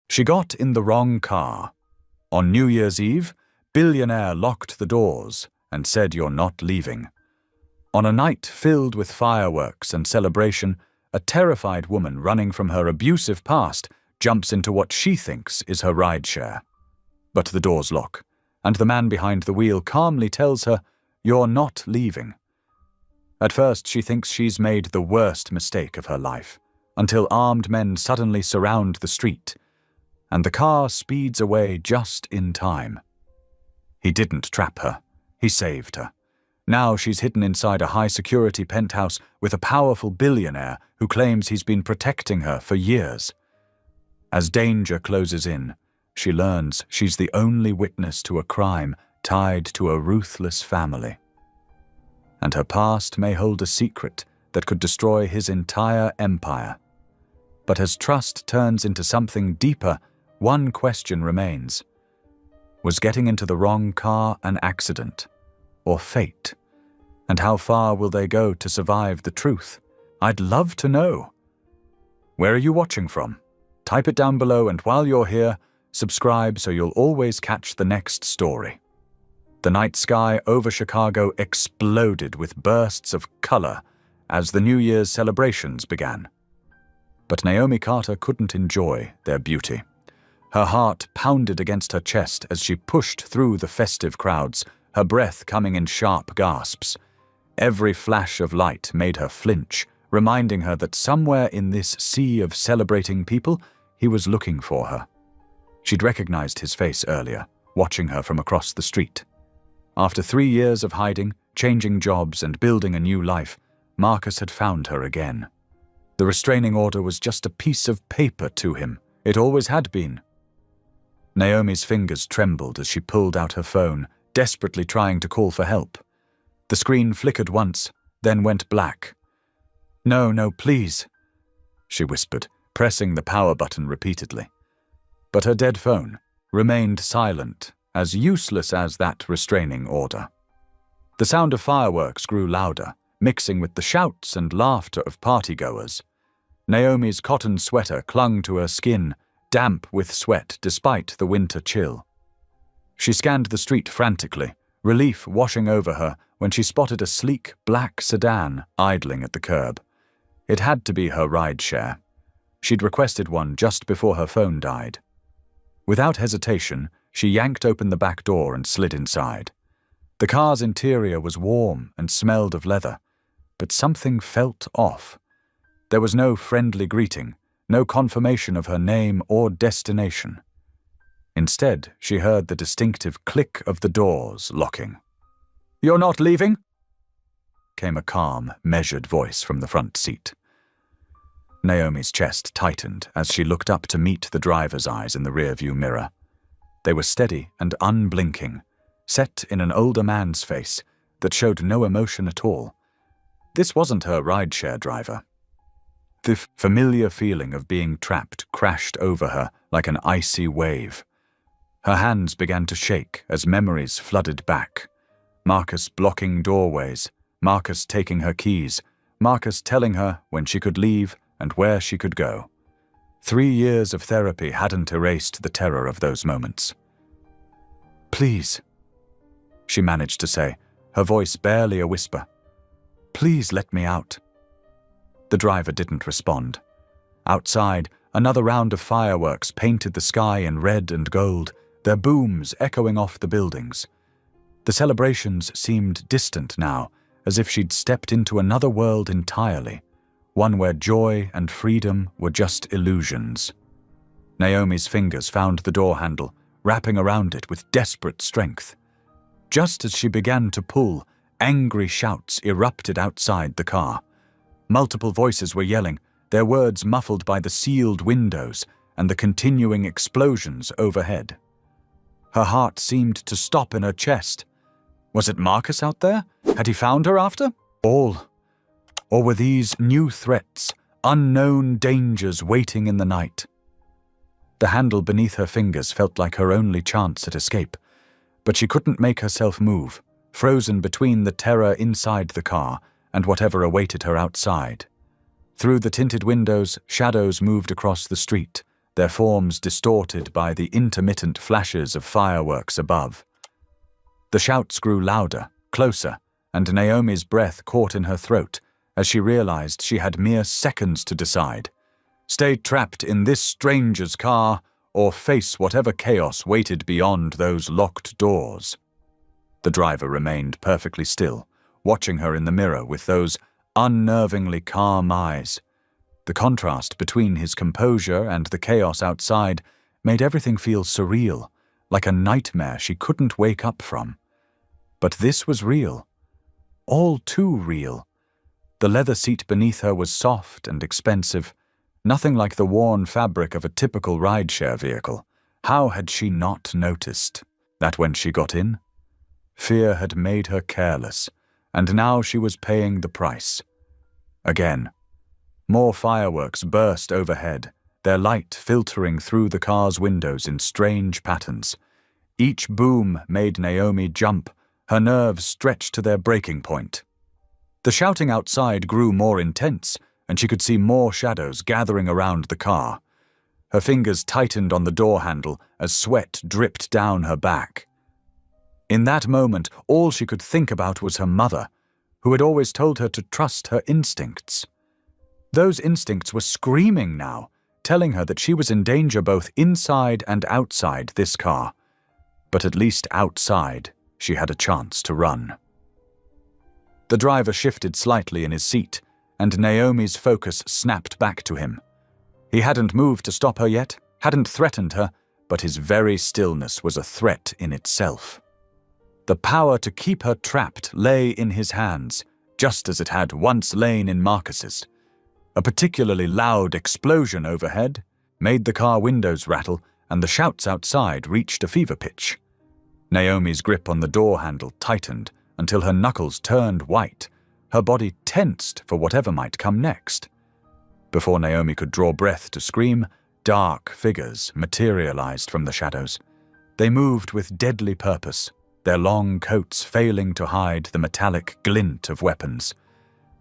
She got in the wrong car. On New Year's Eve, Billionaire locked the doors and said you're not leaving. On a night filled with fireworks and celebration, a terrified woman running from her abusive past jumps into what she thinks is her rideshare. But the doors lock, and the man behind the wheel calmly tells her, "You're not leaving." At first, she thinks she's made the worst mistake of her life, until armed men suddenly surround the street, and the car speeds away just in time. He didn't trap her. He saved her. Now she's hidden inside a high-security penthouse with a powerful billionaire who claims he's been protecting her for years. As danger closes in, she learns she's the only witness to a crime tied to a ruthless family. And her past may hold a secret that could destroy his entire empire. But as trust turns into something deeper, one question remains. Was getting into the wrong car an accident, or fate? And how far will they go to survive the truth? I'd love to know. Where are you watching from? Type it down below, and while you're here, subscribe so you'll always catch the next story. The night sky over Chicago exploded with bursts of color as the New Year's celebrations began. But Naomi Carter couldn't enjoy their beauty. Her heart pounded against her chest as she pushed through the festive crowds, her breath coming in sharp gasps. Every flash of light made her flinch, reminding her that somewhere in this sea of celebrating people, he was looking for her. She'd recognized his face earlier, watching her from across the street. After 3 years of hiding, changing jobs, and building a new life, Marcus had found her again. The restraining order was just a piece of paper to him. It always had been. Naomi's fingers trembled as she pulled out her phone, desperately trying to call for help. The screen flickered once, then went black. No, please," she whispered, pressing the power button repeatedly. But her dead phone remained silent, as useless as that restraining order. The sound of fireworks grew louder, mixing with the shouts and laughter of partygoers. Naomi's cotton sweater clung to her skin, damp with sweat despite the winter chill. She scanned the street frantically, relief washing over her when she spotted a sleek black sedan idling at the curb. It had to be her rideshare. She'd requested one just before her phone died. Without hesitation, she yanked open the back door and slid inside. The car's interior was warm and smelled of leather, but something felt off. There was no friendly greeting, no confirmation of her name or destination. Instead, she heard the distinctive click of the doors locking. "You're not leaving?" came a calm, measured voice from the front seat. Naomi's chest tightened as she looked up to meet the driver's eyes in the rearview mirror. They were steady and unblinking, set in an older man's face that showed no emotion at all. This wasn't her rideshare driver. The familiar feeling of being trapped crashed over her like an icy wave. Her hands began to shake as memories flooded back. Marcus blocking doorways, Marcus taking her keys, Marcus telling her when she could leave and where she could go. 3 years of therapy hadn't erased the terror of those moments. "Please," she managed to say, her voice barely a whisper. "Please let me out." The driver didn't respond. Outside, another round of fireworks painted the sky in red and gold, their booms echoing off the buildings. The celebrations seemed distant now, as if she'd stepped into another world entirely, one where joy and freedom were just illusions. Naomi's fingers found the door handle, wrapping around it with desperate strength. Just as she began to pull, angry shouts erupted outside the car. Multiple voices were yelling, their words muffled by the sealed windows and the continuing explosions overhead. Her heart seemed to stop in her chest. Was it Marcus out there? Had he found her after all? Or were these new threats, unknown dangers waiting in the night? The handle beneath her fingers felt like her only chance at escape, but she couldn't make herself move, frozen between the terror inside the car and whatever awaited her outside. Through the tinted windows, shadows moved across the street, their forms distorted by the intermittent flashes of fireworks above. The shouts grew louder, closer, and Naomi's breath caught in her throat as she realized she had mere seconds to decide. Stay trapped in this stranger's car or face whatever chaos waited beyond those locked doors. The driver remained perfectly still, watching her in the mirror with those unnervingly calm eyes. The contrast between his composure and the chaos outside made everything feel surreal, like a nightmare she couldn't wake up from. But this was real. All too real. The leather seat beneath her was soft and expensive, nothing like the worn fabric of a typical rideshare vehicle. How had she not noticed that when she got in? Fear had made her careless, and now she was paying the price. Again. More fireworks burst overhead, their light filtering through the car's windows in strange patterns. Each boom made Naomi jump, her nerves stretched to their breaking point. The shouting outside grew more intense, and she could see more shadows gathering around the car. Her fingers tightened on the door handle as sweat dripped down her back. In that moment, all she could think about was her mother, who had always told her to trust her instincts. Those instincts were screaming now, telling her that she was in danger both inside and outside this car. But at least outside, she had a chance to run. The driver shifted slightly in his seat, and Naomi's focus snapped back to him. He hadn't moved to stop her yet, hadn't threatened her, but his very stillness was a threat in itself. The power to keep her trapped lay in his hands, just as it had once lain in Marcus's. A particularly loud explosion overhead made the car windows rattle, and the shouts outside reached a fever pitch. Naomi's grip on the door handle tightened until her knuckles turned white, her body tensed for whatever might come next. Before Naomi could draw breath to scream, dark figures materialized from the shadows. They moved with deadly purpose, their long coats failing to hide the metallic glint of weapons.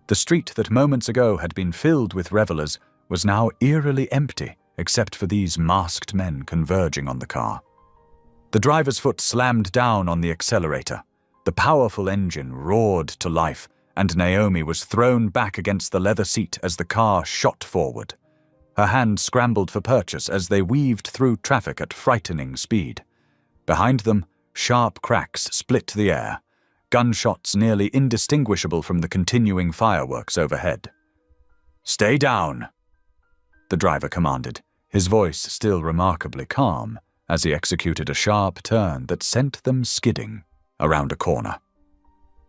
The street that moments ago had been filled with revelers was now eerily empty, except for these masked men converging on the car. The driver's foot slammed down on the accelerator. The powerful engine roared to life, and Naomi was thrown back against the leather seat as the car shot forward. Her hands scrambled for purchase as they weaved through traffic at frightening speed. Behind them, sharp cracks split the air, gunshots nearly indistinguishable from the continuing fireworks overhead. "Stay down," the driver commanded, his voice still remarkably calm, as he executed a sharp turn that sent them skidding around a corner.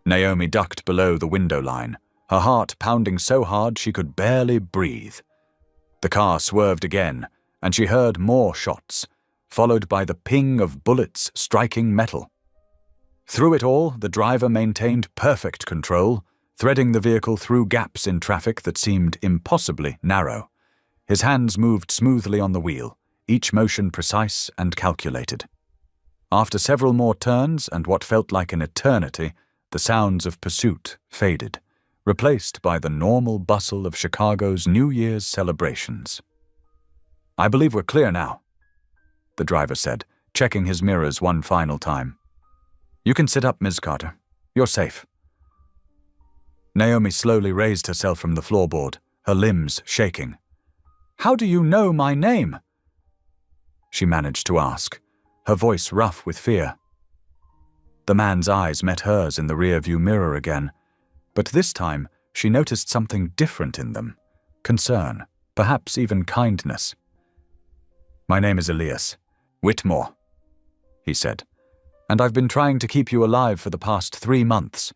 Naomi ducked below the window line, her heart pounding so hard she could barely breathe. The car swerved again, and she heard more shots, followed by the ping of bullets striking metal. Through it all, the driver maintained perfect control, threading the vehicle through gaps in traffic that seemed impossibly narrow. His hands moved smoothly on the wheel, each motion precise and calculated. After several more turns and what felt like an eternity, the sounds of pursuit faded, replaced by the normal bustle of Chicago's New Year's celebrations. "I believe we're clear now," the driver said, checking his mirrors one final time. "You can sit up, Ms. Carter. You're safe." Naomi slowly raised herself from the floorboard, her limbs shaking. "How do you know my name?" she managed to ask, her voice rough with fear. The man's eyes met hers in the rearview mirror again, but this time she noticed something different in them. Concern, perhaps even kindness. "My name is Elias Whitmore," he said, "and I've been trying to keep you alive for the past 3 months."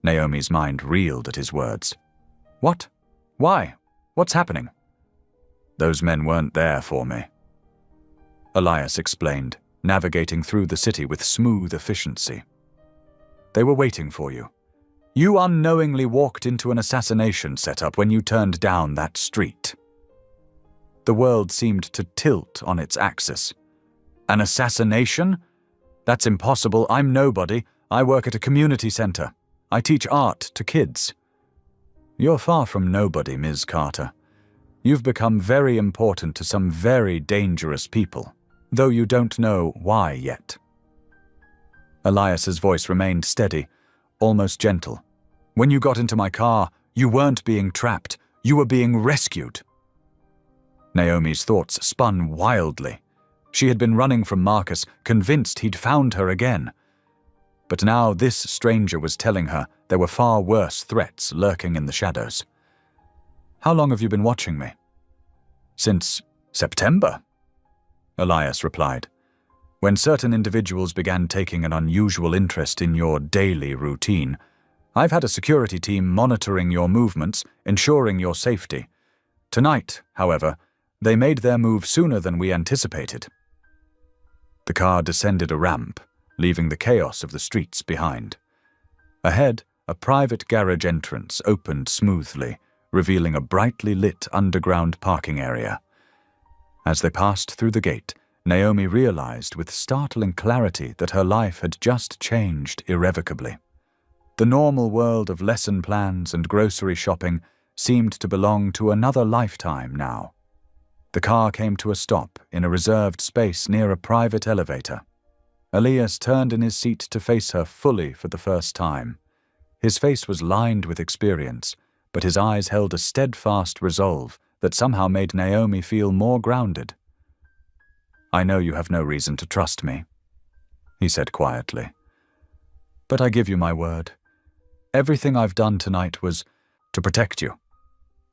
Naomi's mind reeled at his words. "What? Why? What's happening?" "Those men weren't there for me," Elias explained, navigating through the city with smooth efficiency. "They were waiting for you. You unknowingly walked into an assassination setup when you turned down that street." The world seemed to tilt on its axis. "An assassination? That's impossible. I'm nobody. I work at a community center. I teach art to kids." "You're far from nobody, Ms. Carter. You've become very important to some very dangerous people, though you don't know why yet." Elias's voice remained steady, almost gentle. "When you got into my car, you weren't being trapped. You were being rescued." Naomi's thoughts spun wildly. She had been running from Marcus, convinced he'd found her again. But now this stranger was telling her there were far worse threats lurking in the shadows. "How long have you been watching me?" "Since September," Elias replied. "When certain individuals began taking an unusual interest in your daily routine, I've had a security team monitoring your movements, ensuring your safety. Tonight, however, they made their move sooner than we anticipated." The car descended a ramp, leaving the chaos of the streets behind. Ahead, a private garage entrance opened smoothly, revealing a brightly lit underground parking area. As they passed through the gate, Naomi realized with startling clarity that her life had just changed irrevocably. The normal world of lesson plans and grocery shopping seemed to belong to another lifetime now. The car came to a stop in a reserved space near a private elevator. Elias turned in his seat to face her fully for the first time. His face was lined with experience, but his eyes held a steadfast resolve that somehow made Naomi feel more grounded. "I know you have no reason to trust me," he said quietly. "But I give you my word. Everything I've done tonight was to protect you.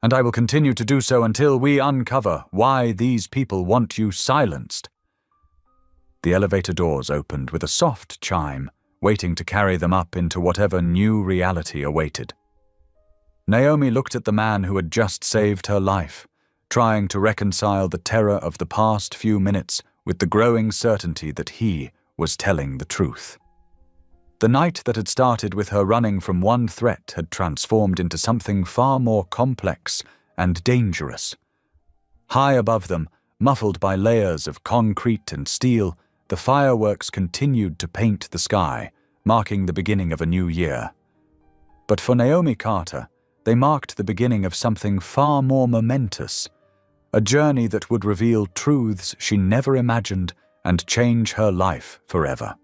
And I will continue to do so until we uncover why these people want you silenced." The elevator doors opened with a soft chime, waiting to carry them up into whatever new reality awaited. Naomi looked at the man who had just saved her life, trying to reconcile the terror of the past few minutes with the growing certainty that he was telling the truth. The night that had started with her running from one threat had transformed into something far more complex and dangerous. High above them, muffled by layers of concrete and steel, the fireworks continued to paint the sky, marking the beginning of a new year. But for Naomi Carter, they marked the beginning of something far more momentous, a journey that would reveal truths she never imagined and change her life forever.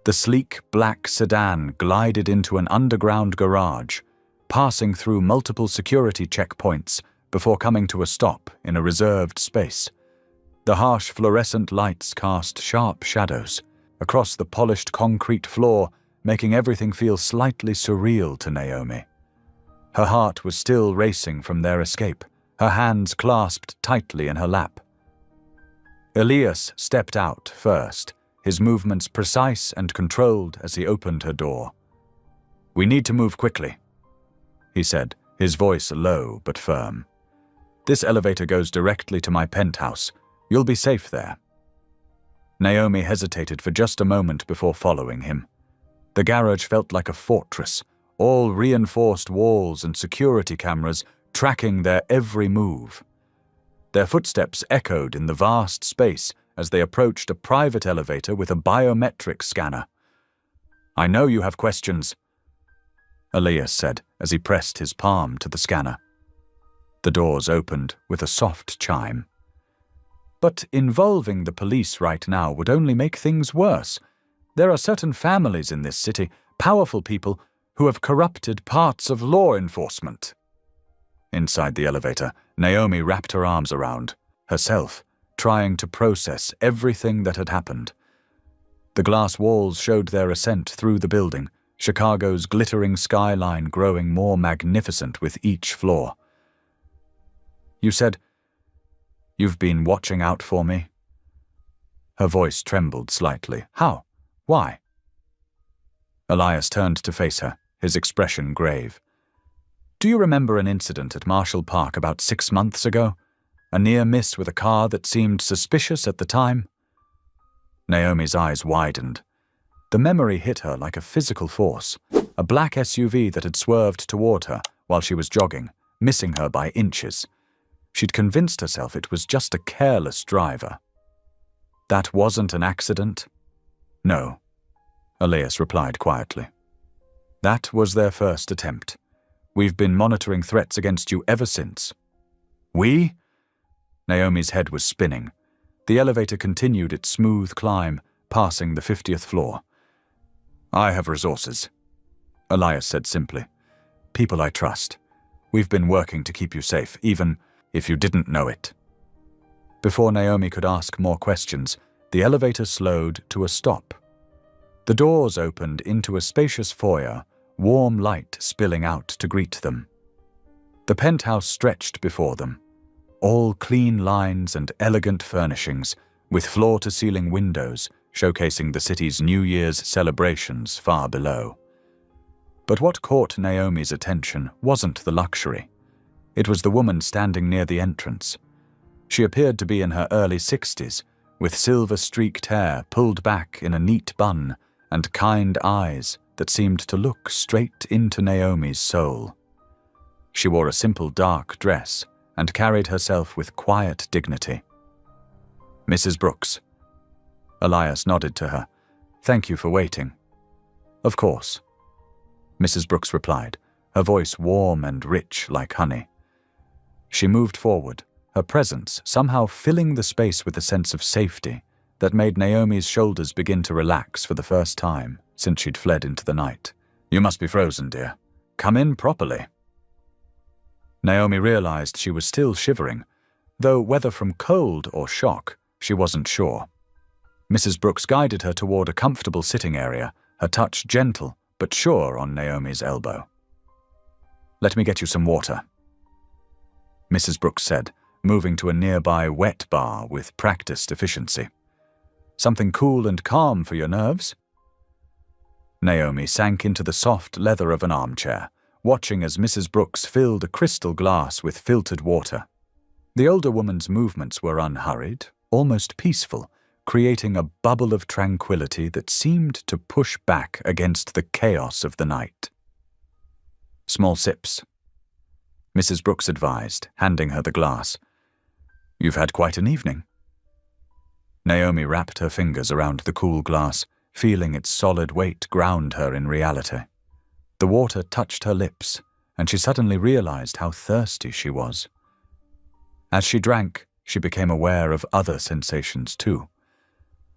The sleek black sedan glided into an underground garage, passing through multiple security checkpoints before coming to a stop in a reserved space. The harsh fluorescent lights cast sharp shadows across the polished concrete floor, making everything feel slightly surreal to Naomi. Her heart was still racing from their escape, her hands clasped tightly in her lap. Elias stepped out first, his movements precise and controlled as he opened her door. "We need to move quickly," he said, his voice low but firm. "This elevator goes directly to my penthouse. You'll be safe there." Naomi hesitated for just a moment before following him. The garage felt like a fortress, all reinforced walls and security cameras tracking their every move. Their footsteps echoed in the vast space as they approached a private elevator with a biometric scanner. "I know you have questions," Elias said as he pressed his palm to the scanner. The doors opened with a soft chime. "But involving the police right now would only make things worse. There are certain families in this city, powerful people, who have corrupted parts of law enforcement." Inside the elevator, Naomi wrapped her arms around herself, trying to process everything that had happened. The glass walls showed their ascent through the building, Chicago's glittering skyline growing more magnificent with each floor. "You said, you've been watching out for me?" Her voice trembled slightly. "How? Why?" Elias turned to face her, his expression grave. "Do you remember an incident at Marshall Park about 6 months ago? A near miss with a car that seemed suspicious at the time?" Naomi's eyes widened. The memory hit her like a physical force, a black SUV that had swerved toward her while she was jogging, missing her by inches. She'd convinced herself it was just a careless driver. "That wasn't an accident?" "No," Elias replied quietly. "That was their first attempt. We've been monitoring threats against you ever since." We? Naomi's head was spinning. The elevator continued its smooth climb, passing the 50th floor. I have resources, Elias said simply. People I trust. We've been working to keep you safe, even if you didn't know it. Before Naomi could ask more questions, the elevator slowed to a stop. The doors opened into a spacious foyer, warm light spilling out to greet them. The penthouse stretched before them, all clean lines and elegant furnishings, with floor-to-ceiling windows showcasing the city's New Year's celebrations far below. But what caught Naomi's attention wasn't the luxury. It was the woman standing near the entrance. She appeared to be in her early 60s, with silver-streaked hair pulled back in a neat bun and kind eyes that seemed to look straight into Naomi's soul. She wore a simple dark dress and carried herself with quiet dignity. Mrs. Brooks. Elias nodded to her. Thank you for waiting. Of course. Mrs. Brooks replied, her voice warm and rich like honey. She moved forward, her presence somehow filling the space with a sense of safety that made Naomi's shoulders begin to relax for the first time since she'd fled into the night. You must be frozen, dear. Come in properly. Naomi realized she was still shivering, though whether from cold or shock, she wasn't sure. Mrs. Brooks guided her toward a comfortable sitting area, her touch gentle but sure on Naomi's elbow. Let me get you some water, Mrs. Brooks said, moving to a nearby wet bar with practiced efficiency. Something cool and calm for your nerves? Naomi sank into the soft leather of an armchair, watching as Mrs. Brooks filled a crystal glass with filtered water. The older woman's movements were unhurried, almost peaceful, creating a bubble of tranquility that seemed to push back against the chaos of the night. Small sips, Mrs. Brooks advised, handing her the glass. You've had quite an evening. Naomi wrapped her fingers around the cool glass, feeling its solid weight ground her in reality. The water touched her lips, and she suddenly realized how thirsty she was. As she drank, she became aware of other sensations too.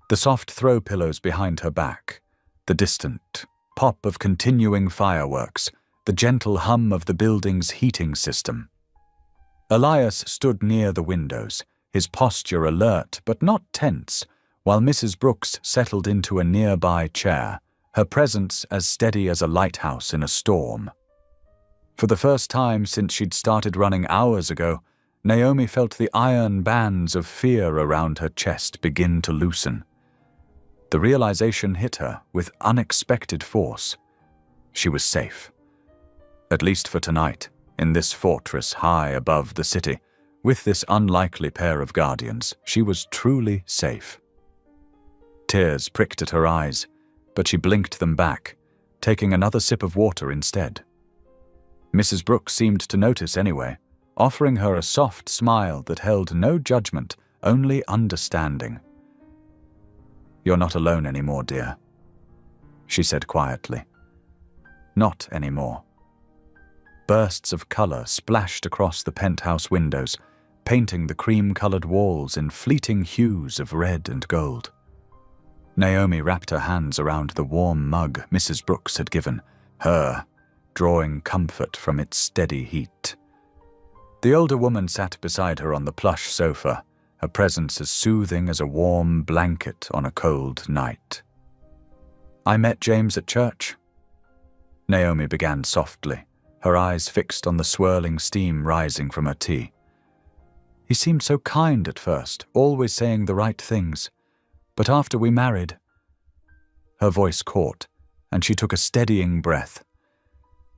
The soft throw pillows behind her back, the distant pop of continuing fireworks, the gentle hum of the building's heating system. Elias stood near the windows, his posture alert but not tense, while Mrs. Brooks settled into a nearby chair, her presence as steady as a lighthouse in a storm. For the first time since she'd started running hours ago, Naomi felt the iron bands of fear around her chest begin to loosen. The realization hit her with unexpected force. She was safe. At least for tonight, in this fortress high above the city, with this unlikely pair of guardians, she was truly safe. Tears pricked at her eyes, but she blinked them back, taking another sip of water instead. Mrs. Brooks seemed to notice anyway, offering her a soft smile that held no judgment, only understanding. You're not alone anymore, dear, she said quietly. Not anymore. Bursts of color splashed across the penthouse windows, painting the cream-colored walls in fleeting hues of red and gold. Naomi wrapped her hands around the warm mug Mrs. Brooks had given her, drawing comfort from its steady heat. The older woman sat beside her on the plush sofa, her presence as soothing as a warm blanket on a cold night. I met James at church, Naomi began softly, her eyes fixed on the swirling steam rising from her tea. He seemed so kind at first, always saying the right things. But after we married, her voice caught, and she took a steadying breath.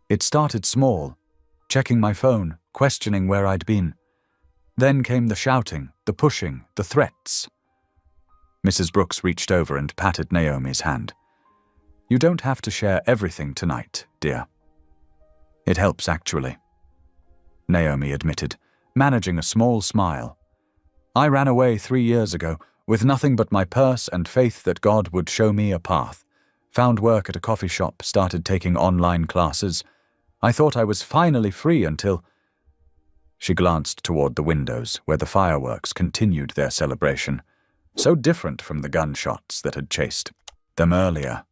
It started small, checking my phone, questioning where I'd been. Then came the shouting, the pushing, the threats. Mrs. Brooks reached over and patted Naomi's hand. You don't have to share everything tonight, dear. It helps, actually, Naomi admitted, managing a small smile. I ran away 3 years ago, with nothing but my purse and faith that God would show me a path. Found work at a coffee shop, started taking online classes. I thought I was finally free until... She glanced toward the windows where the fireworks continued their celebration, so different from the gunshots that had chased them earlier.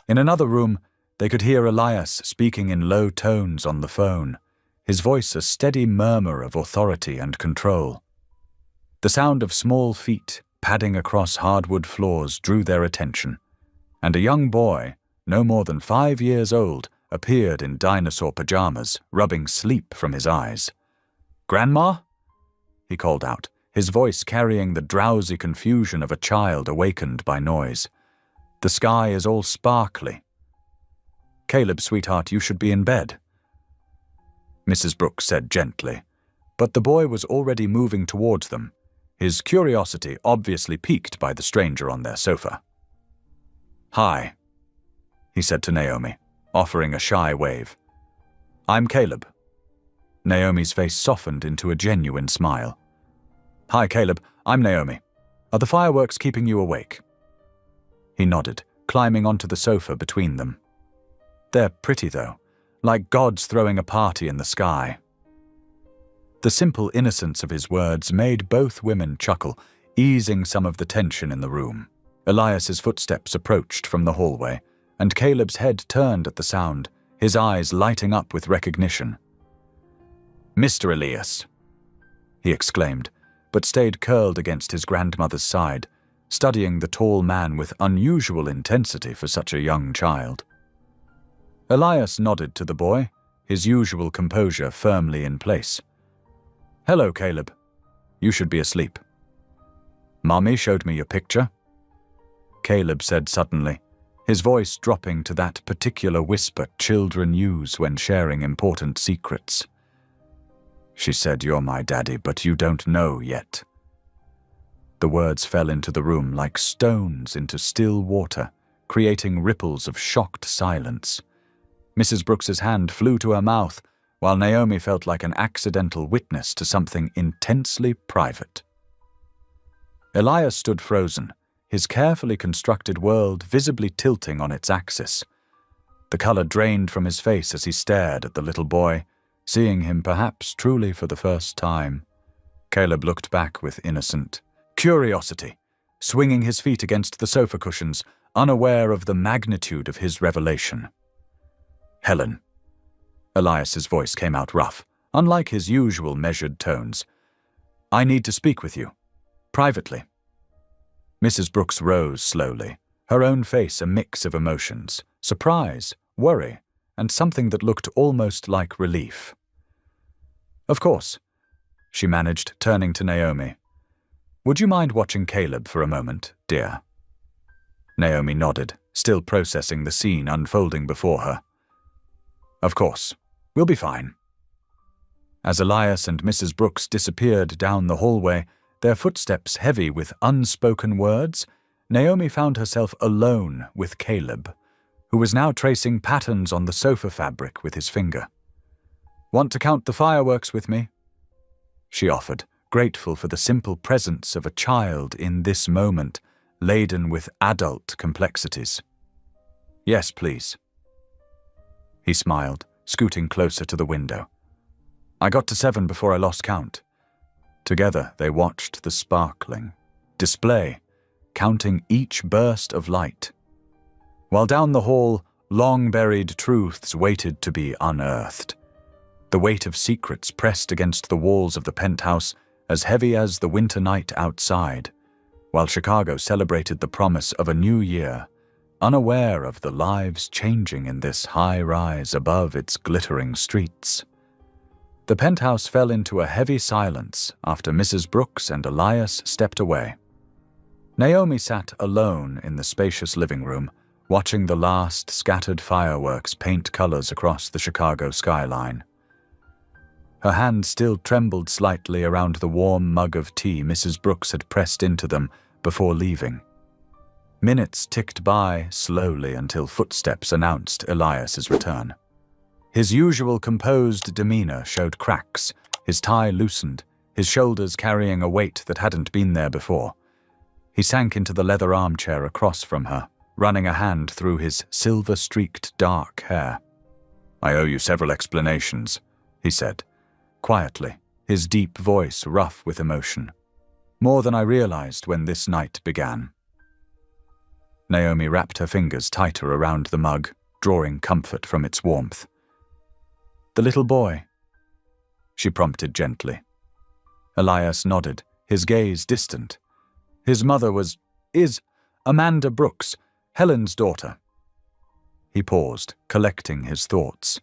In another room, they could hear Elias speaking in low tones on the phone, his voice a steady murmur of authority and control. The sound of small feet padding across hardwood floors drew their attention, and a young boy, no more than 5 years old, appeared in dinosaur pajamas, rubbing sleep from his eyes. "Grandma?" he called out, his voice carrying the drowsy confusion of a child awakened by noise. "The sky is all sparkly." "Caleb, sweetheart, you should be in bed," Mrs. Brooks said gently, but the boy was already moving towards them, his curiosity obviously piqued by the stranger on their sofa. "Hi," he said to Naomi, offering a shy wave. "I'm Caleb." Naomi's face softened into a genuine smile. "Hi, Caleb, I'm Naomi. Are the fireworks keeping you awake?" He nodded, climbing onto the sofa between them. "They're pretty, though, like gods throwing a party in the sky." The simple innocence of his words made both women chuckle, easing some of the tension in the room. Elias's footsteps approached from the hallway, and Caleb's head turned at the sound, his eyes lighting up with recognition. "Mr. Elias," he exclaimed, but stayed curled against his grandmother's side, studying the tall man with unusual intensity for such a young child. Elias nodded to the boy, his usual composure firmly in place. "Hello, Caleb. You should be asleep." "Mommy showed me your picture," Caleb said suddenly, his voice dropping to that particular whisper children use when sharing important secrets. "She said you're my daddy, but you don't know yet." The words fell into the room like stones into still water, creating ripples of shocked silence. Mrs. Brooks's hand flew to her mouth, while Naomi felt like an accidental witness to something intensely private. Elias stood frozen, his carefully constructed world visibly tilting on its axis. The color drained from his face as he stared at the little boy, seeing him perhaps truly for the first time. Caleb looked back with innocent curiosity, swinging his feet against the sofa cushions, unaware of the magnitude of his revelation. "Helen." Elias's voice came out rough, unlike his usual measured tones. "I need to speak with you. Privately." Mrs. Brooks rose slowly, her own face a mix of emotions, surprise, worry, and something that looked almost like relief. "Of course," she managed, turning to Naomi. "Would you mind watching Caleb for a moment, dear?" Naomi nodded, still processing the scene unfolding before her. "Of course. We'll be fine." As Elias and Mrs. Brooks disappeared down the hallway, their footsteps heavy with unspoken words, Naomi found herself alone with Caleb, who was now tracing patterns on the sofa fabric with his finger. "Want to count the fireworks with me?" she offered, grateful for the simple presence of a child in this moment, laden with adult complexities. "Yes, please." He smiled, scooting closer to the window. "I got to 7 before I lost count." Together they watched the sparkling display, counting each burst of light, while down the hall, long-buried truths waited to be unearthed. The weight of secrets pressed against the walls of the penthouse, as heavy as the winter night outside, while Chicago celebrated the promise of a new year, unaware of the lives changing in this high-rise above its glittering streets. The penthouse fell into a heavy silence after Mrs. Brooks and Elias stepped away. Naomi sat alone in the spacious living room, watching the last scattered fireworks paint colors across the Chicago skyline. Her hand still trembled slightly around the warm mug of tea Mrs. Brooks had pressed into them before leaving. Minutes ticked by slowly until footsteps announced Elias's return. His usual composed demeanor showed cracks, his tie loosened, his shoulders carrying a weight that hadn't been there before. He sank into the leather armchair across from her, running a hand through his silver-streaked dark hair. "I owe you several explanations," he said, quietly, his deep voice rough with emotion, more than I realized when this night began. Naomi wrapped her fingers tighter around the mug, drawing comfort from its warmth. "The little boy?" she prompted gently. Elias nodded, his gaze distant. "His mother is Amanda Brooks, Helen's daughter." He paused, collecting his thoughts.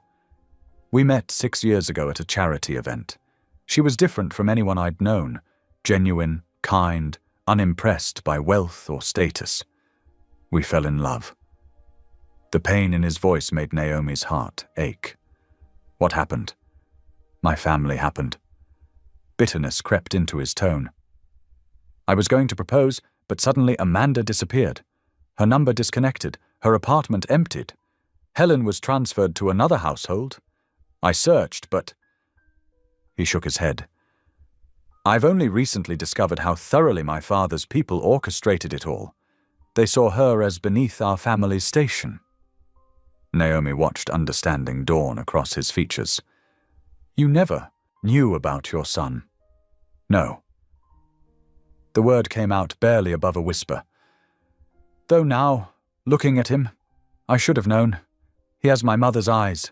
"We met 6 years ago at a charity event. She was different from anyone I'd known, genuine, kind, unimpressed by wealth or status. We fell in love." The pain in his voice made Naomi's heart ache. "What happened?" "My family happened." Bitterness crept into his tone. "I was going to propose, but suddenly Amanda disappeared. Her number disconnected, her apartment emptied. Helen was transferred to another household. I searched, but—" He shook his head. "I've only recently discovered how thoroughly my father's people orchestrated it all. They saw her as beneath our family's station." Naomi watched understanding dawn across his features. "You never knew about your son?" "No." The word came out barely above a whisper. "Though now, looking at him, I should have known. He has my mother's eyes."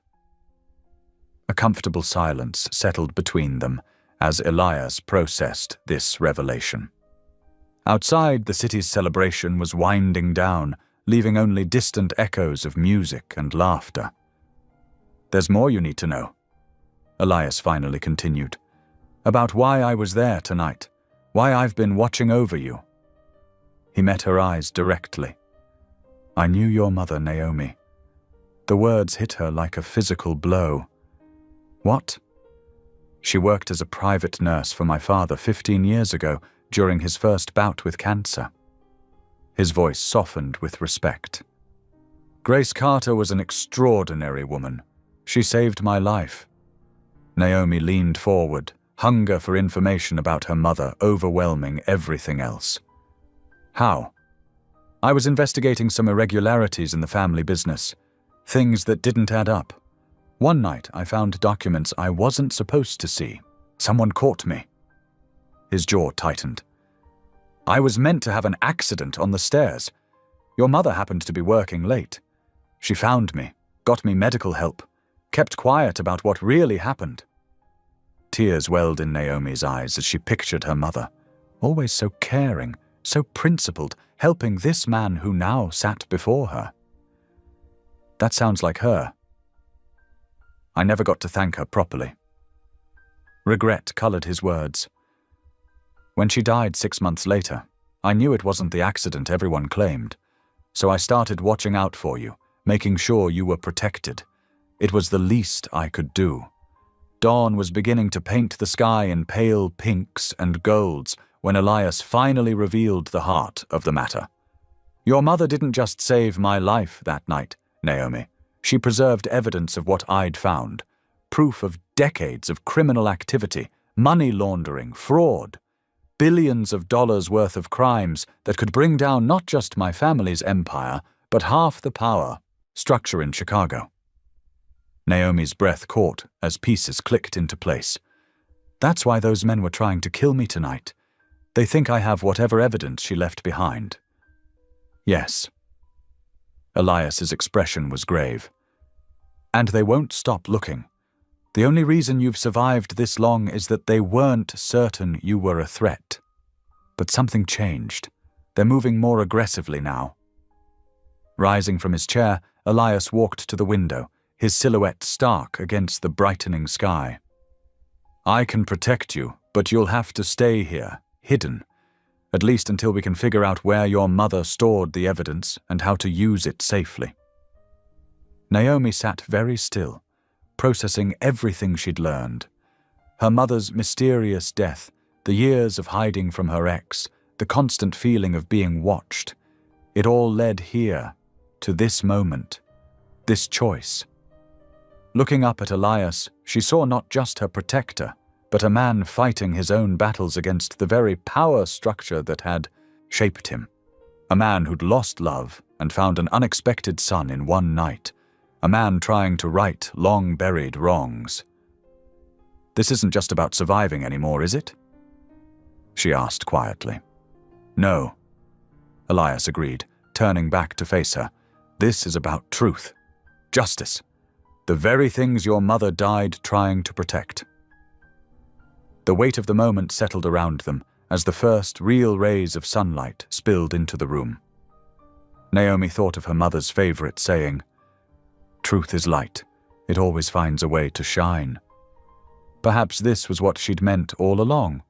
A comfortable silence settled between them as Elias processed this revelation. Outside, the city's celebration was winding down, leaving only distant echoes of music and laughter. "There's more you need to know," Elias finally continued, "about why I was there tonight, why I've been watching over you." He met her eyes directly. "I knew your mother, Naomi." The words hit her like a physical blow. "What?" "She worked as a private nurse for my father 15 years ago, during his first bout with cancer." His voice softened with respect. "Grace Carter was an extraordinary woman. She saved my life." Naomi leaned forward, hunger for information about her mother overwhelming everything else. "How?" "I was investigating some irregularities in the family business, things that didn't add up. One night I found documents I wasn't supposed to see. Someone caught me." His jaw tightened. "I was meant to have an accident on the stairs. Your mother happened to be working late. She found me, got me medical help, kept quiet about what really happened." Tears welled in Naomi's eyes as she pictured her mother, always so caring, so principled, helping this man who now sat before her. "That sounds like her." "I never got to thank her properly." Regret colored his words. "When she died 6 months later, I knew it wasn't the accident everyone claimed, so I started watching out for you, making sure you were protected. It was the least I could do." Dawn was beginning to paint the sky in pale pinks and golds when Elias finally revealed the heart of the matter. "Your mother didn't just save my life that night, Naomi. She preserved evidence of what I'd found. Proof of decades of criminal activity, money laundering, fraud. Billions of dollars worth of crimes that could bring down not just my family's empire, but half the power structure in Chicago." Naomi's breath caught as pieces clicked into place. "That's why those men were trying to kill me tonight. They think I have whatever evidence she left behind." "Yes." Elias's expression was grave. "And they won't stop looking. The only reason you've survived this long is that they weren't certain you were a threat. But something changed. They're moving more aggressively now." Rising from his chair, Elias walked to the window, his silhouette stark against the brightening sky. "I can protect you, but you'll have to stay here, hidden, at least until we can figure out where your mother stored the evidence and how to use it safely." Naomi sat very still, processing everything she'd learned. Her mother's mysterious death, the years of hiding from her ex, the constant feeling of being watched. It all led here, to this moment, this choice. Looking up at Elias, she saw not just her protector, but a man fighting his own battles against the very power structure that had shaped him. A man who'd lost love and found an unexpected son in one night. A man trying to right long-buried wrongs. This isn't just about surviving anymore, is it? She asked quietly. No, Elias agreed, turning back to face her. This is about truth. Justice. The very things your mother died trying to protect. The weight of the moment settled around them as the first real rays of sunlight spilled into the room. Naomi thought of her mother's favorite saying, "Truth is light. It always finds a way to shine." Perhaps this was what she'd meant all along.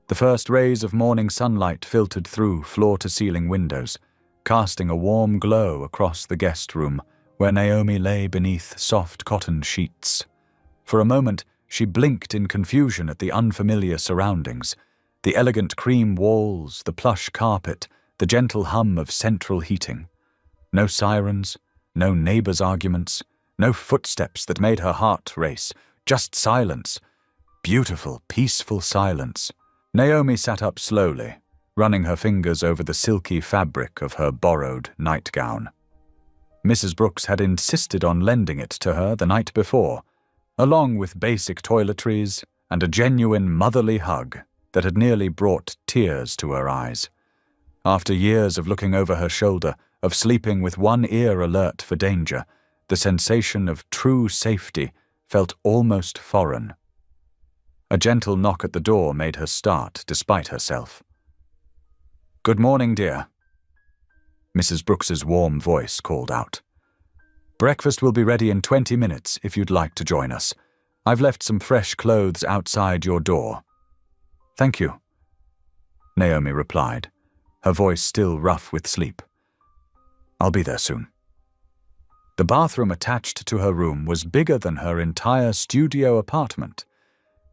The first rays of morning sunlight filtered through floor-to-ceiling windows, casting a warm glow across the guest room where Naomi lay beneath soft cotton sheets. For a moment, she blinked in confusion at the unfamiliar surroundings, the elegant cream walls, the plush carpet, the gentle hum of central heating. No sirens, no neighbors' arguments, no footsteps that made her heart race, just silence. Beautiful, peaceful silence. Naomi sat up slowly, running her fingers over the silky fabric of her borrowed nightgown. Mrs. Brooks had insisted on lending it to her the night before, along with basic toiletries and a genuine motherly hug that had nearly brought tears to her eyes. After years of looking over her shoulder, of sleeping with one ear alert for danger, the sensation of true safety felt almost foreign. A gentle knock at the door made her start despite herself. "Good morning, dear," Mrs. Brooks's warm voice called out. "Breakfast will be ready in 20 minutes if you'd like to join us. I've left some fresh clothes outside your door." "Thank you," Naomi replied, her voice still rough with sleep. "I'll be there soon." The bathroom attached to her room was bigger than her entire studio apartment.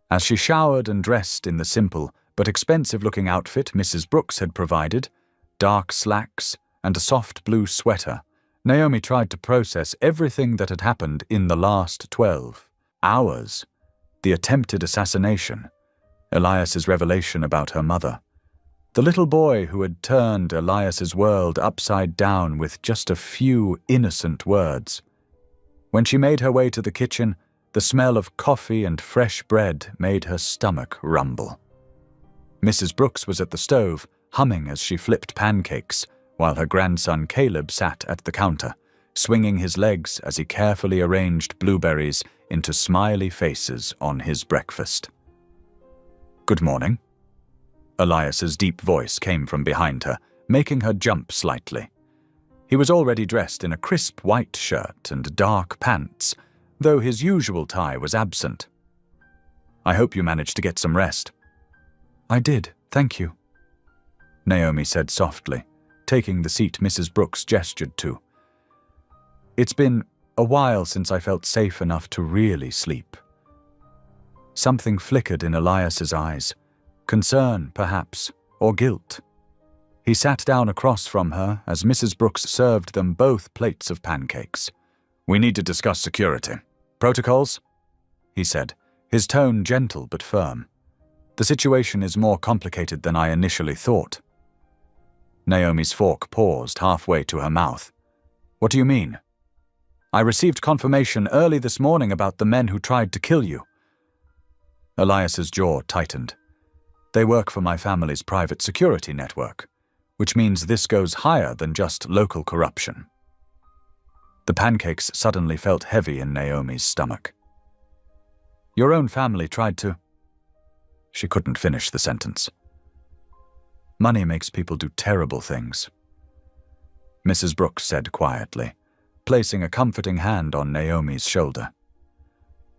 As she showered and dressed in the simple but expensive-looking outfit Mrs. Brooks had provided, dark slacks and a soft blue sweater, Naomi tried to process everything that had happened in the last 12 hours. The attempted assassination, Elias's revelation about her mother, the little boy who had turned Elias's world upside down with just a few innocent words. When she made her way to the kitchen, the smell of coffee and fresh bread made her stomach rumble. Mrs. Brooks was at the stove, humming as she flipped pancakes, while her grandson Caleb sat at the counter, swinging his legs as he carefully arranged blueberries into smiley faces on his breakfast. "Good morning." Elias's deep voice came from behind her, making her jump slightly. He was already dressed in a crisp white shirt and dark pants, though his usual tie was absent. "I hope you managed to get some rest." "I did, thank you," Naomi said softly, taking the seat Mrs. Brooks gestured to. "It's been a while since I felt safe enough to really sleep." Something flickered in Elias's eyes. Concern, perhaps, or guilt. He sat down across from her as Mrs. Brooks served them both plates of pancakes. "We need to discuss security. Protocols?" he said, his tone gentle but firm. "The situation is more complicated than I initially thought." Naomi's fork paused halfway to her mouth. "What do you mean?" "I received confirmation early this morning about the men who tried to kill you." Elias's jaw tightened. "They work for my family's private security network, which means this goes higher than just local corruption." The pancakes suddenly felt heavy in Naomi's stomach. "Your own family tried to—" She couldn't finish the sentence. "Money makes people do terrible things," Mrs. Brooks said quietly, placing a comforting hand on Naomi's shoulder.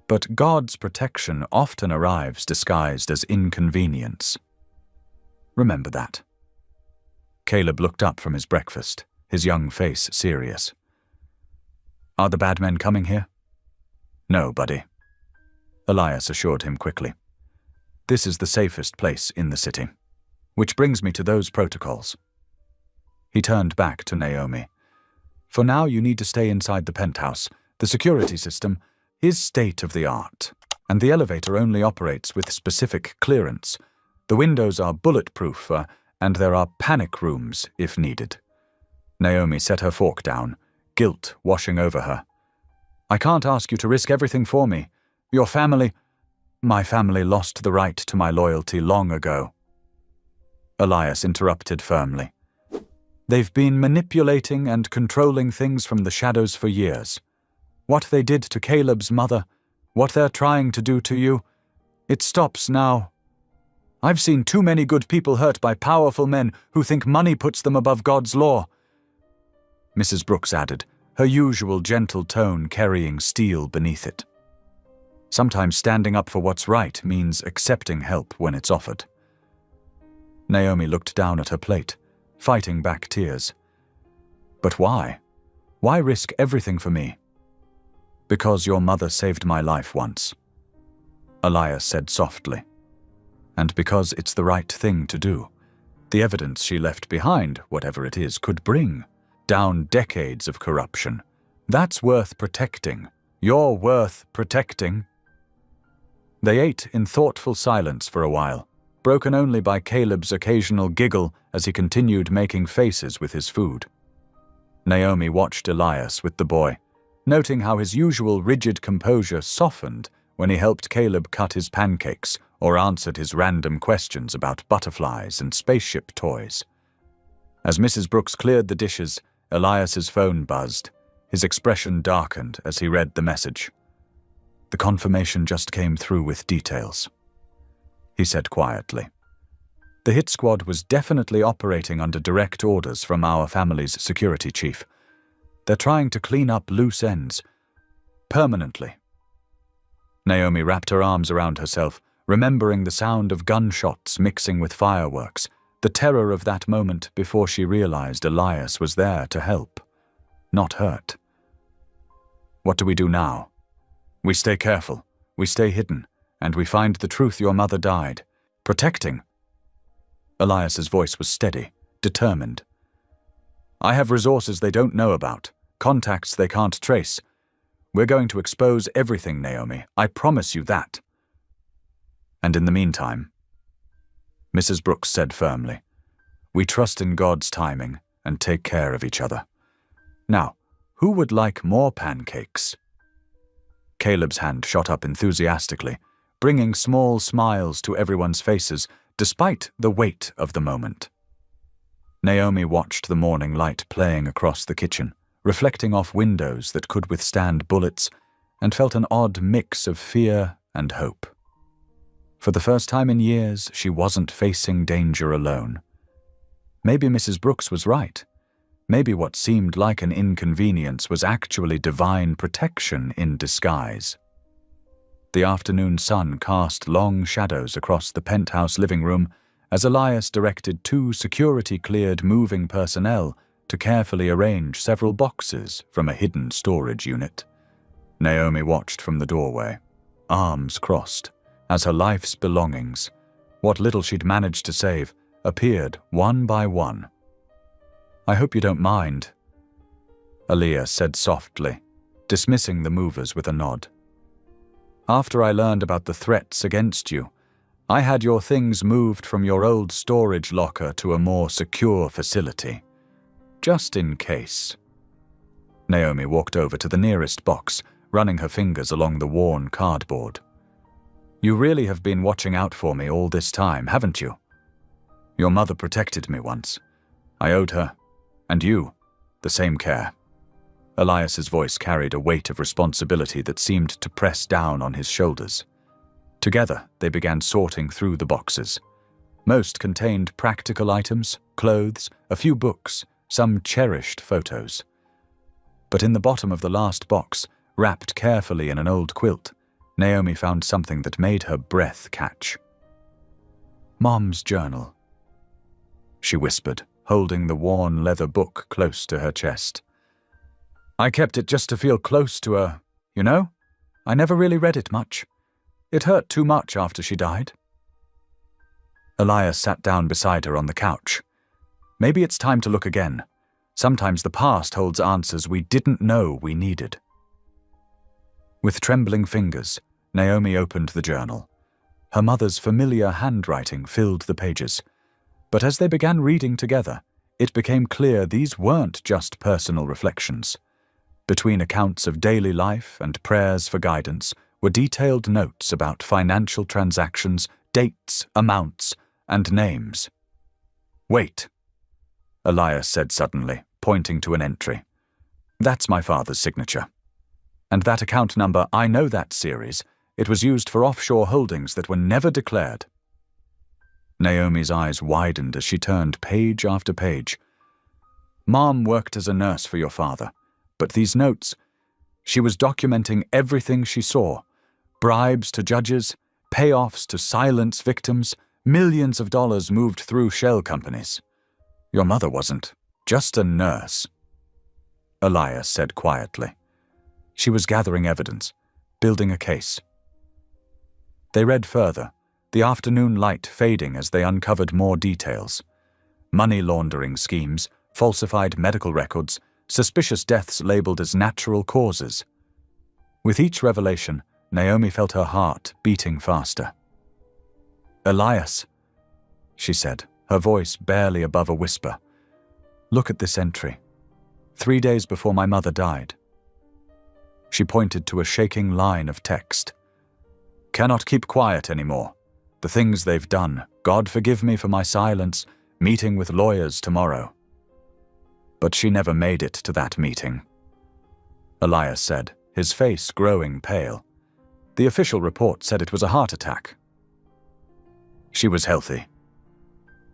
"But God's protection often arrives disguised as inconvenience. Remember that." Caleb looked up from his breakfast, his young face serious. "Are the bad men coming here?" "No, buddy," Elias assured him quickly. "This is the safest place in the city. Which brings me to those protocols." He turned back to Naomi. "For now you need to stay inside the penthouse. The security system is state-of-the-art, and the elevator only operates with specific clearance. The windows are bulletproof, and there are panic rooms if needed." Naomi set her fork down, guilt washing over her. "I can't ask you to risk everything for me. Your family—" My family lost the right to my loyalty long ago. Elias interrupted firmly. They've been manipulating and controlling things from the shadows for years. What they did to Caleb's mother, what they're trying to do to you, it stops now. I've seen too many good people hurt by powerful men who think money puts them above God's law. Mrs. Brooks added, her usual gentle tone carrying steel beneath it. Sometimes standing up for what's right means accepting help when it's offered. Naomi looked down at her plate, fighting back tears. But why? Why risk everything for me? Because your mother saved my life once, Elias said softly. And because it's the right thing to do. The evidence she left behind, whatever it is, could bring down decades of corruption. That's worth protecting. You're worth protecting. They ate in thoughtful silence for a while, broken only by Caleb's occasional giggle as he continued making faces with his food. Naomi watched Elias with the boy, noting how his usual rigid composure softened when he helped Caleb cut his pancakes or answered his random questions about butterflies and spaceship toys. As Mrs. Brooks cleared the dishes, Elias's phone buzzed. His expression darkened as he read the message. The confirmation just came through with details, he said quietly. The hit squad was definitely operating under direct orders from our family's security chief. They're trying to clean up loose ends. Permanently. Naomi wrapped her arms around herself, remembering the sound of gunshots mixing with fireworks, the terror of that moment before she realized Elias was there to help, not hurt. What do we do now? We stay careful, we stay hidden, and we find the truth your mother died. Protecting. Elias's voice was steady, determined. I have resources they don't know about, contacts they can't trace. We're going to expose everything, Naomi. I promise you that. And in the meantime, Mrs. Brooks said firmly, we trust in God's timing and take care of each other. Now, who would like more pancakes? Caleb's hand shot up enthusiastically, bringing small smiles to everyone's faces, despite the weight of the moment. Naomi watched the morning light playing across the kitchen, reflecting off windows that could withstand bullets, and felt an odd mix of fear and hope. For the first time in years, she wasn't facing danger alone. Maybe Mrs. Brooks was right. Maybe what seemed like an inconvenience was actually divine protection in disguise. The afternoon sun cast long shadows across the penthouse living room as Elias directed two security-cleared moving personnel to carefully arrange several boxes from a hidden storage unit. Naomi watched from the doorway, arms crossed, as her life's belongings, what little she'd managed to save, appeared one by one. I hope you don't mind, Elias said softly, dismissing the movers with a nod. After I learned about the threats against you, I had your things moved from your old storage locker to a more secure facility. Just in case. Naomi walked over to the nearest box, running her fingers along the worn cardboard. You really have been watching out for me all this time, haven't you? Your mother protected me once. I owed her, and you, the same care. Elias's voice carried a weight of responsibility that seemed to press down on his shoulders. Together, they began sorting through the boxes. Most contained practical items, clothes, a few books, some cherished photos. But in the bottom of the last box, wrapped carefully in an old quilt, Naomi found something that made her breath catch. Mom's journal, she whispered, holding the worn leather book close to her chest. I kept it just to feel close to her, you know? I never really read it much. It hurt too much after she died. Elias sat down beside her on the couch. Maybe it's time to look again. Sometimes the past holds answers we didn't know we needed. With trembling fingers, Naomi opened the journal. Her mother's familiar handwriting filled the pages. But as they began reading together, it became clear these weren't just personal reflections. Between accounts of daily life and prayers for guidance were detailed notes about financial transactions, dates, amounts, and names. "Wait," Elias said suddenly, pointing to an entry. "That's my father's signature. And that account number, I know that series. It was used for offshore holdings that were never declared." Naomi's eyes widened as she turned page after page. "Mom worked as a nurse for your father, but these notes, she was documenting everything she saw. Bribes to judges, payoffs to silence victims, millions of dollars moved through shell companies. Your mother wasn't just a nurse," Elias said quietly. "She was gathering evidence, building a case." They read further, the afternoon light fading as they uncovered more details. Money laundering schemes, falsified medical records, suspicious deaths labeled as natural causes. With each revelation, Naomi felt her heart beating faster. "Elias," she said, her voice barely above a whisper, "look at this entry. 3 days before my mother died." She pointed to a shaking line of text. "Cannot keep quiet anymore. The things they've done, God forgive me for my silence, meeting with lawyers tomorrow." But she never made it to that meeting, Elias said, his face growing pale. The official report said it was a heart attack. "She was healthy."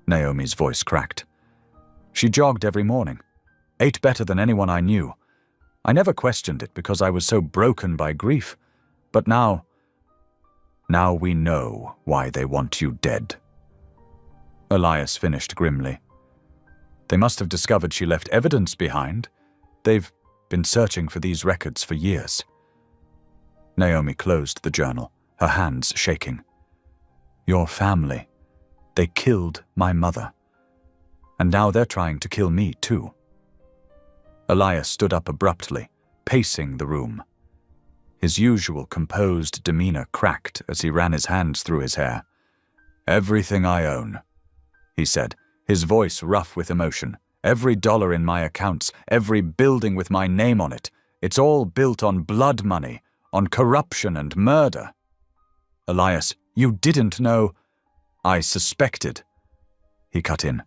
Naomi's voice cracked. "She jogged every morning, ate better than anyone I knew. I never questioned it because I was so broken by grief. But now we know why they want you dead." Elias finished grimly. "They must have discovered she left evidence behind. They've been searching for these records for years." Naomi closed the journal, her hands shaking. "Your family. They killed my mother. And now they're trying to kill me too." Elias stood up abruptly, pacing the room. His usual composed demeanor cracked as he ran his hands through his hair. "Everything I own," he said, his voice rough with emotion. "Every dollar in my accounts, every building with my name on it, it's all built on blood money, on corruption and murder." "Elias, you didn't know—" "I suspected," he cut in.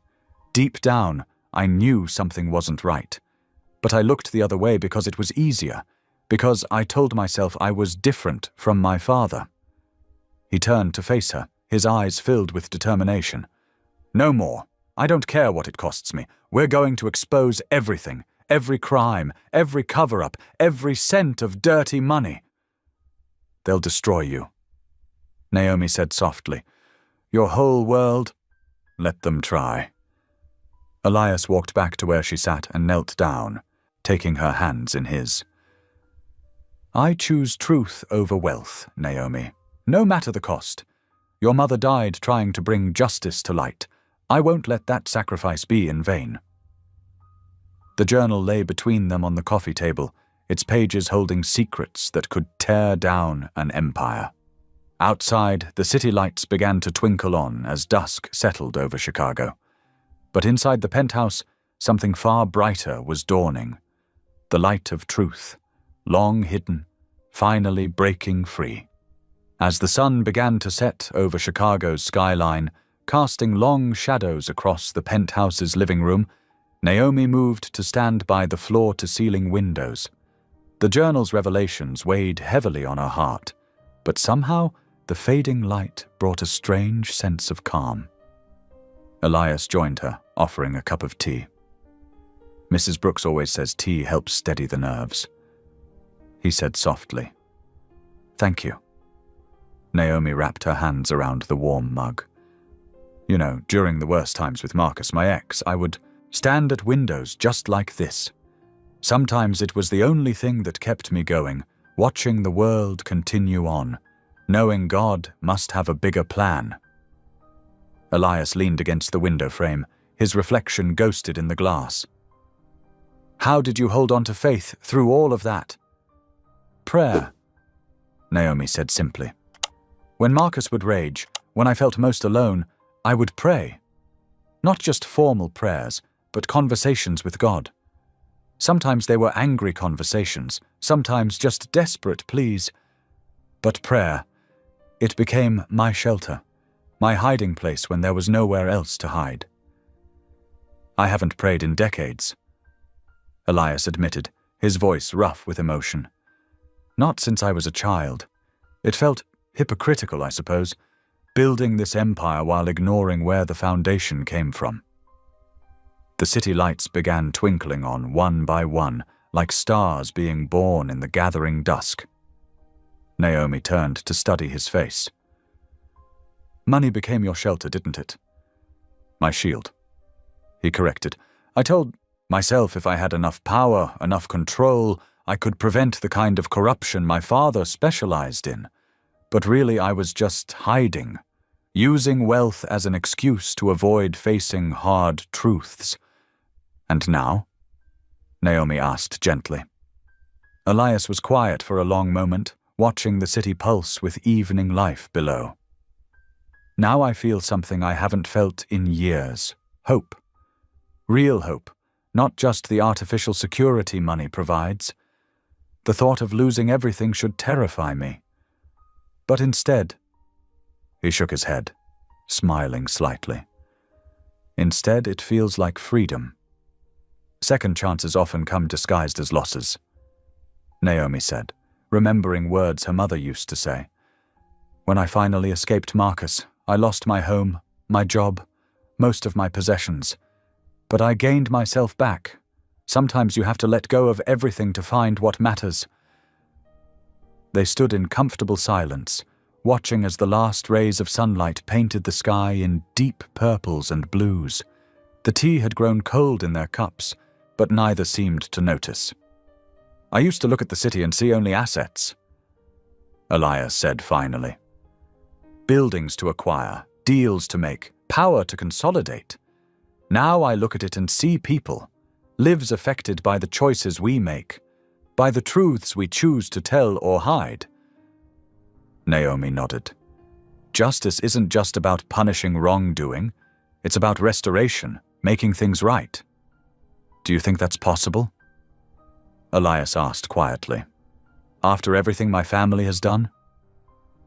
"Deep down, I knew something wasn't right. But I looked the other way because it was easier, because I told myself I was different from my father." He turned to face her, his eyes filled with determination. "No more. I don't care what it costs me. We're going to expose everything, every crime, every cover-up, every cent of dirty money." "They'll destroy you," Naomi said softly. "Your whole world? Let them try." Elias walked back to where she sat and knelt down, taking her hands in his. "I choose truth over wealth, Naomi, no matter the cost. Your mother died trying to bring justice to light. I won't let that sacrifice be in vain." The journal lay between them on the coffee table, its pages holding secrets that could tear down an empire. Outside, the city lights began to twinkle on as dusk settled over Chicago. But inside the penthouse, something far brighter was dawning. The light of truth, long hidden, finally breaking free. As the sun began to set over Chicago's skyline, casting long shadows across the penthouse's living room, Naomi moved to stand by the floor-to-ceiling windows. The journal's revelations weighed heavily on her heart, but somehow the fading light brought a strange sense of calm. Elias joined her, offering a cup of tea. "Mrs. Brooks always says tea helps steady the nerves," he said softly. "Thank you." Naomi wrapped her hands around the warm mug. "You know, during the worst times with Marcus, my ex, I would stand at windows just like this. Sometimes it was the only thing that kept me going, watching the world continue on, knowing God must have a bigger plan." Elias leaned against the window frame, his reflection ghosted in the glass. "How did you hold on to faith through all of that?" "Prayer," Naomi said simply. "When Marcus would rage, when I felt most alone, I would pray. Not just formal prayers, but conversations with God. Sometimes they were angry conversations, sometimes just desperate pleas. But prayer, it became my shelter, my hiding place when there was nowhere else to hide. I haven't prayed in decades, Elias admitted, his voice rough with emotion. Not since I was a child. It felt hypocritical, I suppose, building this empire while ignoring where the foundation came from. The city lights began twinkling on one by one, like stars being born in the gathering dusk. Naomi turned to study his face. Money became your shelter, didn't it? My shield, he corrected. I told myself if I had enough power, enough control, I could prevent the kind of corruption my father specialized in. But really I was just hiding, using wealth as an excuse to avoid facing hard truths. And now? Naomi asked gently. Elias was quiet for a long moment, watching the city pulse with evening life below. Now I feel something I haven't felt in years. Hope. Real hope, not just the artificial security money provides. The thought of losing everything should terrify me. But instead, he shook his head, smiling slightly. Instead, it feels like freedom. Second chances often come disguised as losses, Naomi said, remembering words her mother used to say. When I finally escaped Marcus, I lost my home, my job, most of my possessions. But I gained myself back. Sometimes you have to let go of everything to find what matters. They stood in comfortable silence, watching as the last rays of sunlight painted the sky in deep purples and blues. The tea had grown cold in their cups, but neither seemed to notice. I used to look at the city and see only assets, Elias said finally. Buildings to acquire, deals to make, power to consolidate. Now I look at it and see people, lives affected by the choices we make, by the truths we choose to tell or hide. Naomi nodded. Justice isn't just about punishing wrongdoing, it's about restoration, making things right. Do you think that's possible? Elias asked quietly. After everything my family has done?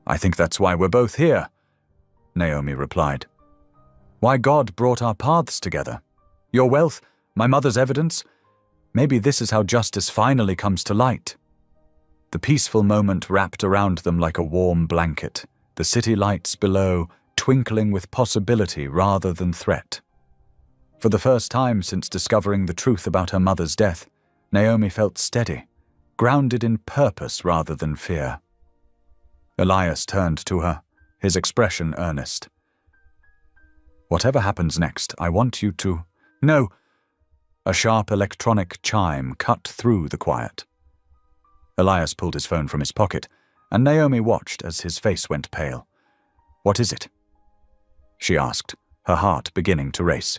I think that's why we're both here, Naomi replied. Why God brought our paths together. Your wealth, my mother's evidence. Maybe this is how justice finally comes to light. The peaceful moment wrapped around them like a warm blanket, the city lights below twinkling with possibility rather than threat. For the first time since discovering the truth about her mother's death, Naomi felt steady, grounded in purpose rather than fear. Elias turned to her, his expression earnest. Whatever happens next, I want you to— No! A sharp electronic chime cut through the quiet. Elias pulled his phone from his pocket, and Naomi watched as his face went pale. What is it? She asked, her heart beginning to race.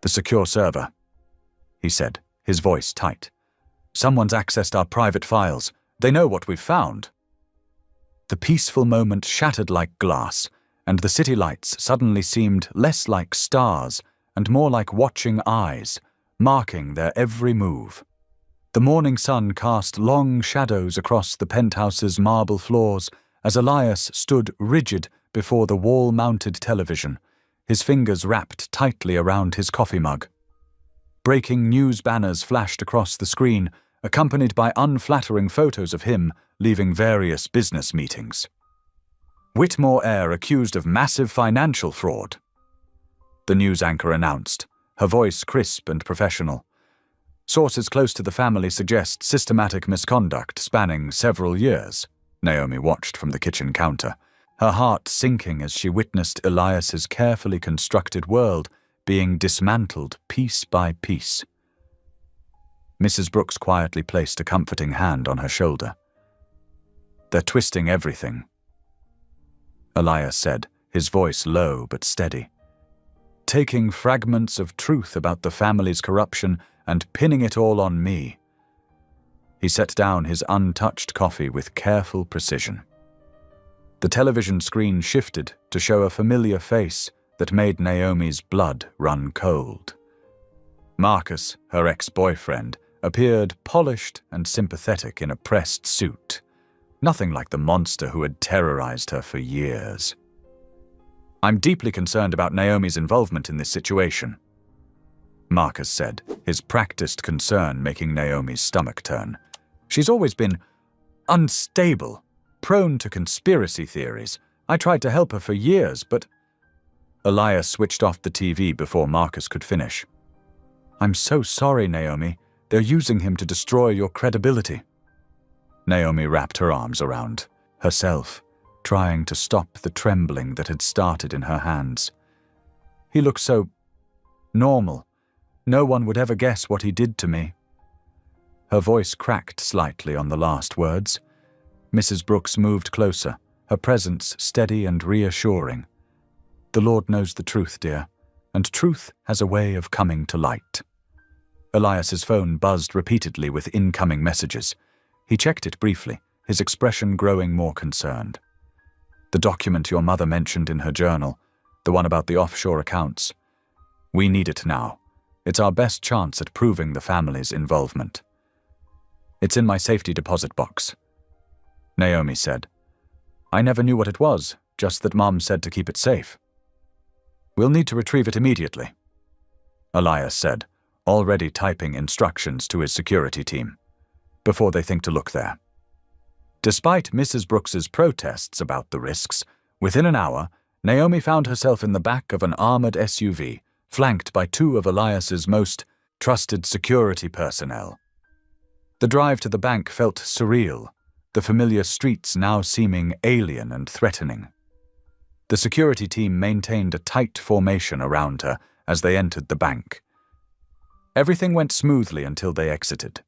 The secure server, he said, his voice tight. Someone's accessed our private files. They know what we've found. The peaceful moment shattered like glass, and the city lights suddenly seemed less like stars and more like watching eyes, marking their every move. The morning sun cast long shadows across the penthouse's marble floors as Elias stood rigid before the wall-mounted television, his fingers wrapped tightly around his coffee mug. Breaking news banners flashed across the screen, accompanied by unflattering photos of him leaving various business meetings. Whitmore Air accused of massive financial fraud, the news anchor announced, her voice crisp and professional. Sources close to the family suggest systematic misconduct spanning several years, Naomi watched from the kitchen counter, her heart sinking as she witnessed Elias's carefully constructed world being dismantled piece by piece. Mrs. Brooks quietly placed a comforting hand on her shoulder. They're twisting everything, Elias said, his voice low but steady. Taking fragments of truth about the family's corruption and pinning it all on me. He set down his untouched coffee with careful precision. The television screen shifted to show a familiar face that made Naomi's blood run cold. Marcus, her ex-boyfriend, appeared polished and sympathetic in a pressed suit, Nothing like the monster who had terrorized her for years. "I'm deeply concerned about Naomi's involvement in this situation," Marcus said, his practiced concern making Naomi's stomach turn. "She's always been unstable, prone to conspiracy theories. I tried to help her for years, but—" Elias switched off the TV before Marcus could finish. "I'm so sorry, Naomi. They're using him to destroy your credibility." Naomi wrapped her arms around herself, trying to stop the trembling that had started in her hands. "He looked so normal. No one would ever guess what he did to me." Her voice cracked slightly on the last words. Mrs. Brooks moved closer, her presence steady and reassuring. "The Lord knows the truth, dear, and truth has a way of coming to light." Elias's phone buzzed repeatedly with incoming messages. He checked it briefly, his expression growing more concerned. "The document your mother mentioned in her journal, the one about the offshore accounts. We need it now. It's our best chance at proving the family's involvement." "It's in my safety deposit box," Naomi said. "I never knew what it was, just that Mom said to keep it safe." "We'll need to retrieve it immediately," Elias said, already typing instructions to his security team, before they think to look there. Despite Mrs. Brooks's protests about the risks, within an hour, Naomi found herself in the back of an armored SUV, flanked by two of Elias's most trusted security personnel. The drive to the bank felt surreal, the familiar streets now seeming alien and threatening. The security team maintained a tight formation around her as they entered the bank. Everything went smoothly until they exited.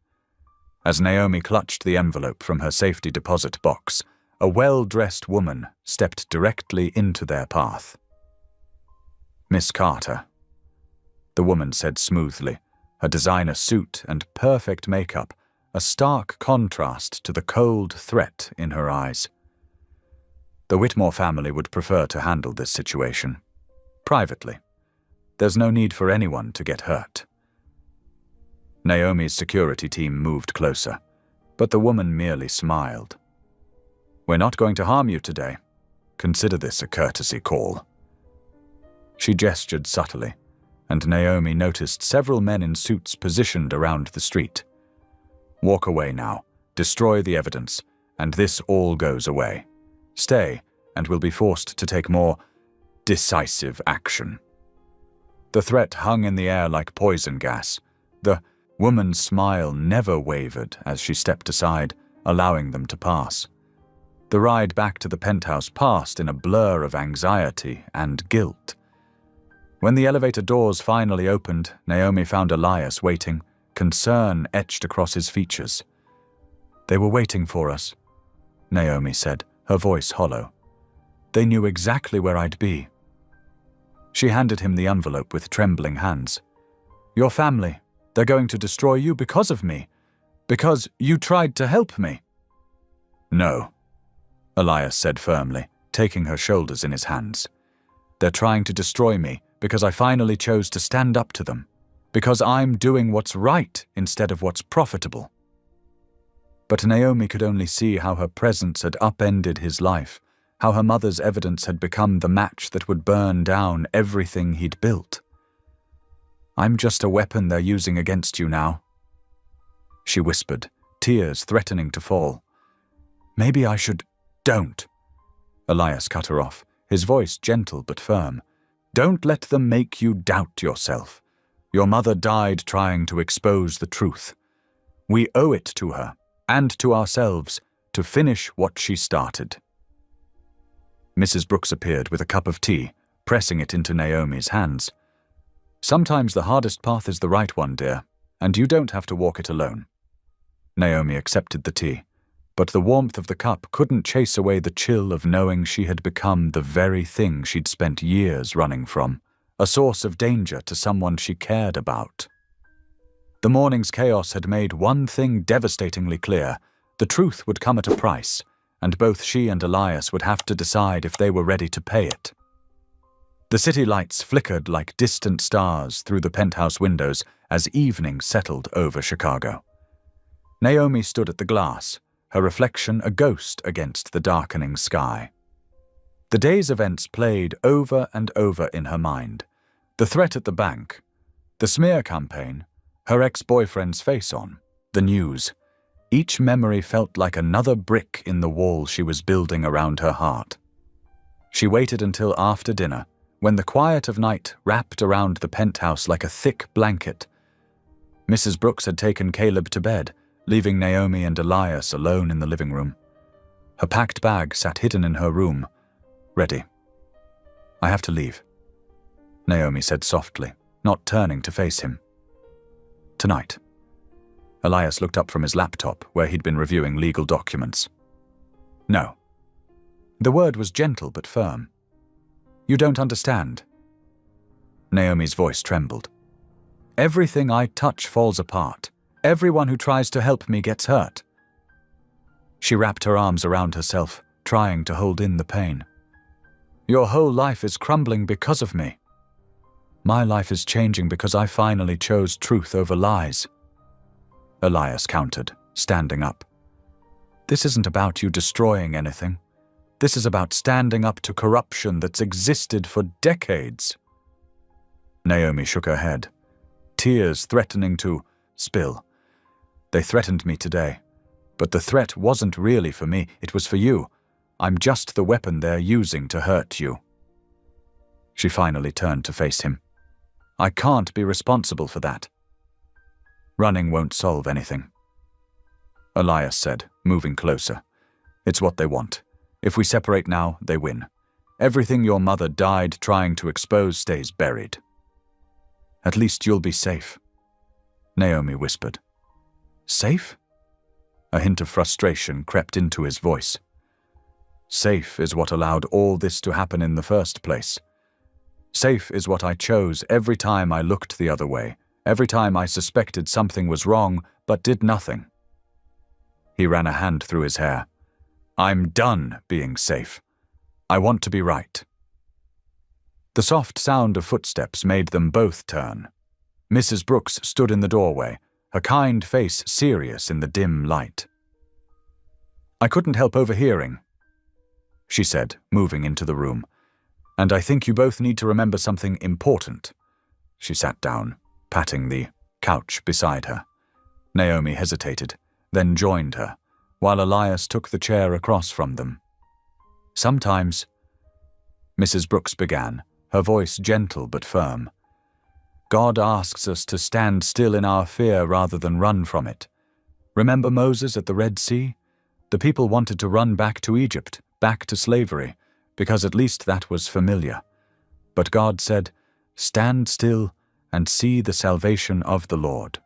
As Naomi clutched the envelope from her safety deposit box, a well-dressed woman stepped directly into their path. "Miss Carter," the woman said smoothly, her designer suit and perfect makeup a stark contrast to the cold threat in her eyes. "The Whitmore family would prefer to handle this situation privately. There's no need for anyone to get hurt." Naomi's security team moved closer, but the woman merely smiled. "We're not going to harm you today. Consider this a courtesy call." She gestured subtly, and Naomi noticed several men in suits positioned around the street. "Walk away now, destroy the evidence, and this all goes away. Stay, and we'll be forced to take more decisive action." The threat hung in the air like poison gas. The woman's smile never wavered as she stepped aside, allowing them to pass. The ride back to the penthouse passed in a blur of anxiety and guilt. When the elevator doors finally opened, Naomi found Elias waiting, concern etched across his features. "They were waiting for us," Naomi said, her voice hollow. "They knew exactly where I'd be." She handed him the envelope with trembling hands. "Your family, they're going to destroy you because of me, because you tried to help me." "No," Elias said firmly, taking her shoulders in his hands. "They're trying to destroy me because I finally chose to stand up to them, because I'm doing what's right instead of what's profitable." But Naomi could only see how her presence had upended his life, how her mother's evidence had become the match that would burn down everything he'd built. "I'm just a weapon they're using against you now," she whispered, tears threatening to fall. "Maybe I should—" "Don't," Elias cut her off, his voice gentle but firm. "Don't let them make you doubt yourself. Your mother died trying to expose the truth. We owe it to her, and to ourselves, to finish what she started." Mrs. Brooks appeared with a cup of tea, pressing it into Naomi's hands. "Sometimes the hardest path is the right one, dear, and you don't have to walk it alone." Naomi accepted the tea, but the warmth of the cup couldn't chase away the chill of knowing she had become the very thing she'd spent years running from, a source of danger to someone she cared about. The morning's chaos had made one thing devastatingly clear: the truth would come at a price, and both she and Elias would have to decide if they were ready to pay it. The city lights flickered like distant stars through the penthouse windows as evening settled over Chicago. Naomi stood at the glass, her reflection a ghost against the darkening sky. The day's events played over and over in her mind. The threat at the bank, the smear campaign, her ex-boyfriend's face-on, the news. Each memory felt like another brick in the wall she was building around her heart. She waited until after dinner, when the quiet of night wrapped around the penthouse like a thick blanket. Mrs. Brooks had taken Caleb to bed, leaving Naomi and Elias alone in the living room. Her packed bag sat hidden in her room, ready. "I have to leave," Naomi said softly, not turning to face him. "Tonight." Elias looked up from his laptop, where he'd been reviewing legal documents. "No." The word was gentle but firm. "You don't understand." Naomi's voice trembled. "Everything I touch falls apart. Everyone who tries to help me gets hurt." She wrapped her arms around herself, trying to hold in the pain. "Your whole life is crumbling because of me. My life is changing because I finally chose truth over lies." Elias countered, standing up. "This isn't about you destroying anything. This is about standing up to corruption that's existed for decades." Naomi shook her head, tears threatening to spill. "They threatened me today, but the threat wasn't really for me, it was for you. I'm just the weapon they're using to hurt you." She finally turned to face him. "I can't be responsible for that." "Running won't solve anything," Elias said, moving closer. "It's what they want. If we separate now, they win. Everything your mother died trying to expose stays buried." "At least you'll be safe," Naomi whispered. "Safe?" A hint of frustration crept into his voice. "Safe is what allowed all this to happen in the first place. Safe is what I chose every time I looked the other way, every time I suspected something was wrong but did nothing." He ran a hand through his hair. "I'm done being safe. I want to be right." The soft sound of footsteps made them both turn. Mrs. Brooks stood in the doorway, her kind face serious in the dim light. "I couldn't help overhearing," she said, moving into the room. "And I think you both need to remember something important." She sat down, patting the couch beside her. Naomi hesitated, then joined her, while Elias took the chair across from them. "Sometimes," Mrs. Brooks began, her voice gentle but firm, "God asks us to stand still in our fear rather than run from it. Remember Moses at the Red Sea? The people wanted to run back to Egypt, back to slavery, because at least that was familiar. But God said, 'Stand still and see the salvation of the Lord.'"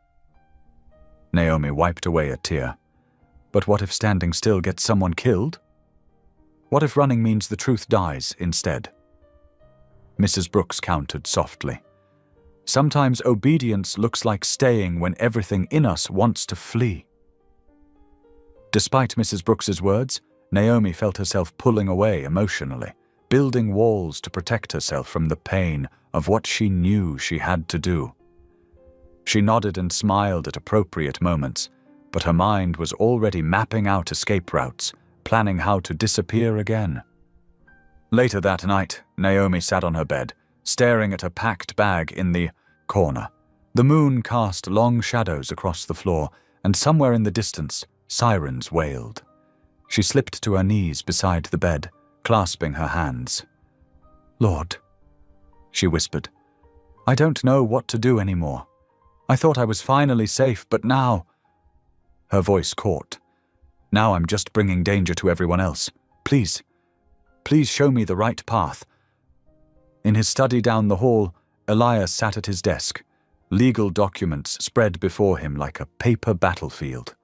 Naomi wiped away a tear. "But what if standing still gets someone killed? What if running means the truth dies instead?" Mrs. Brooks countered softly. "Sometimes obedience looks like staying when everything in us wants to flee." Despite Mrs. Brooks's words, Naomi felt herself pulling away emotionally, building walls to protect herself from the pain of what she knew she had to do. She nodded and smiled at appropriate moments, but her mind was already mapping out escape routes, planning how to disappear again. Later that night, Naomi sat on her bed, staring at a packed bag in the corner. The moon cast long shadows across the floor, and somewhere in the distance, sirens wailed. She slipped to her knees beside the bed, clasping her hands. "Lord," she whispered, "I don't know what to do anymore. I thought I was finally safe, but now—" Her voice caught. "Now I'm just bringing danger to everyone else. Please show me the right path." In his study down the hall, Elias sat at his desk, legal documents spread before him like a paper battlefield.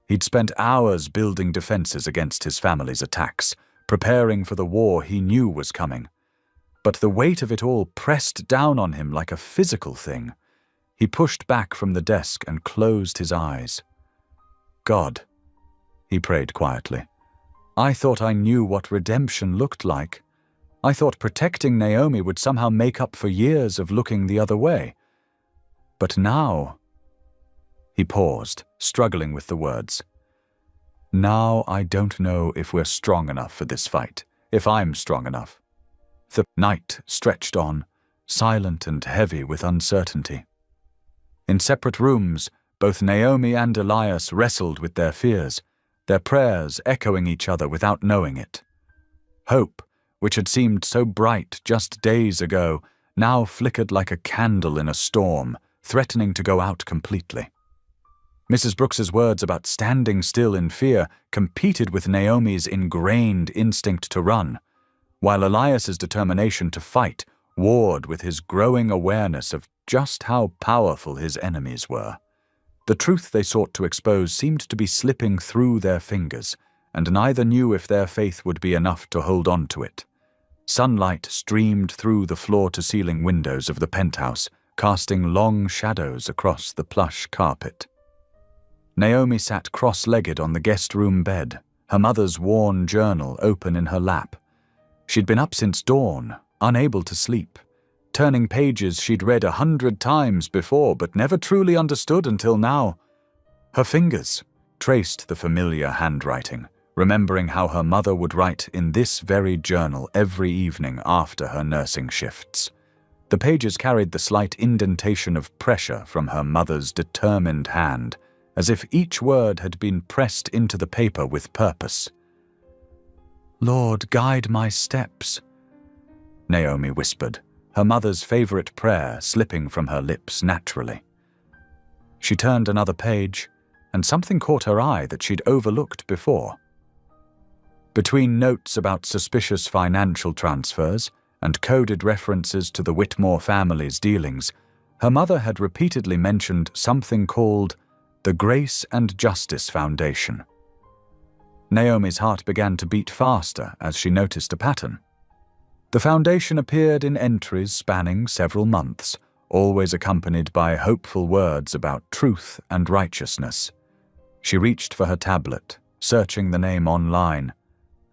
He'd spent hours building defenses against his family's attacks, preparing for the war he knew was coming. But the weight of it all pressed down on him like a physical thing. He pushed back from the desk and closed his eyes. "God," he prayed quietly, "I thought I knew what redemption looked like. I thought protecting Naomi would somehow make up for years of looking the other way. But now—" He paused, struggling with the words. Now I don't know if we're strong enough for this fight, if I'm strong enough. The night stretched on, silent and heavy with uncertainty. In separate rooms, both Naomi and Elias wrestled with their fears, their prayers echoing each other without knowing it. Hope, which had seemed so bright just days ago, now flickered like a candle in a storm, threatening to go out completely. Mrs. Brooks's words about standing still in fear competed with Naomi's ingrained instinct to run, while Elias's determination to fight warred with his growing awareness of just how powerful his enemies were. The truth they sought to expose seemed to be slipping through their fingers, and neither knew if their faith would be enough to hold on to it. Sunlight streamed through the floor-to-ceiling windows of the penthouse, casting long shadows across the plush carpet. Naomi sat cross-legged on the guest room bed, her mother's worn journal open in her lap. She'd been up since dawn, unable to sleep, turning pages she'd read 100 times before but never truly understood until now. Her fingers traced the familiar handwriting, remembering how her mother would write in this very journal every evening after her nursing shifts. The pages carried the slight indentation of pressure from her mother's determined hand, as if each word had been pressed into the paper with purpose. "Lord, guide my steps," Naomi whispered, her mother's favorite prayer slipping from her lips naturally. She turned another page, and something caught her eye that she'd overlooked before. Between notes about suspicious financial transfers and coded references to the Whitmore family's dealings, her mother had repeatedly mentioned something called the Grace and Justice Foundation. Naomi's heart began to beat faster as she noticed a pattern. The foundation appeared in entries spanning several months, always accompanied by hopeful words about truth and righteousness. She reached for her tablet, searching the name online,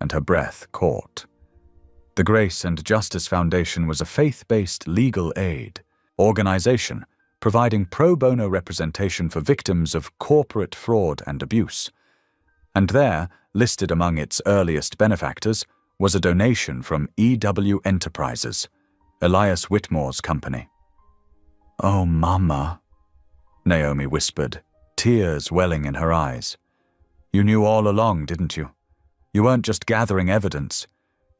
and her breath caught. The Grace and Justice Foundation was a faith-based legal aid organization providing pro bono representation for victims of corporate fraud and abuse. And there, listed among its earliest benefactors, was a donation from EW Enterprises, Elias Whitmore's company. "Oh, Mama," Naomi whispered, tears welling in her eyes. "You knew all along, didn't you? You weren't just gathering evidence.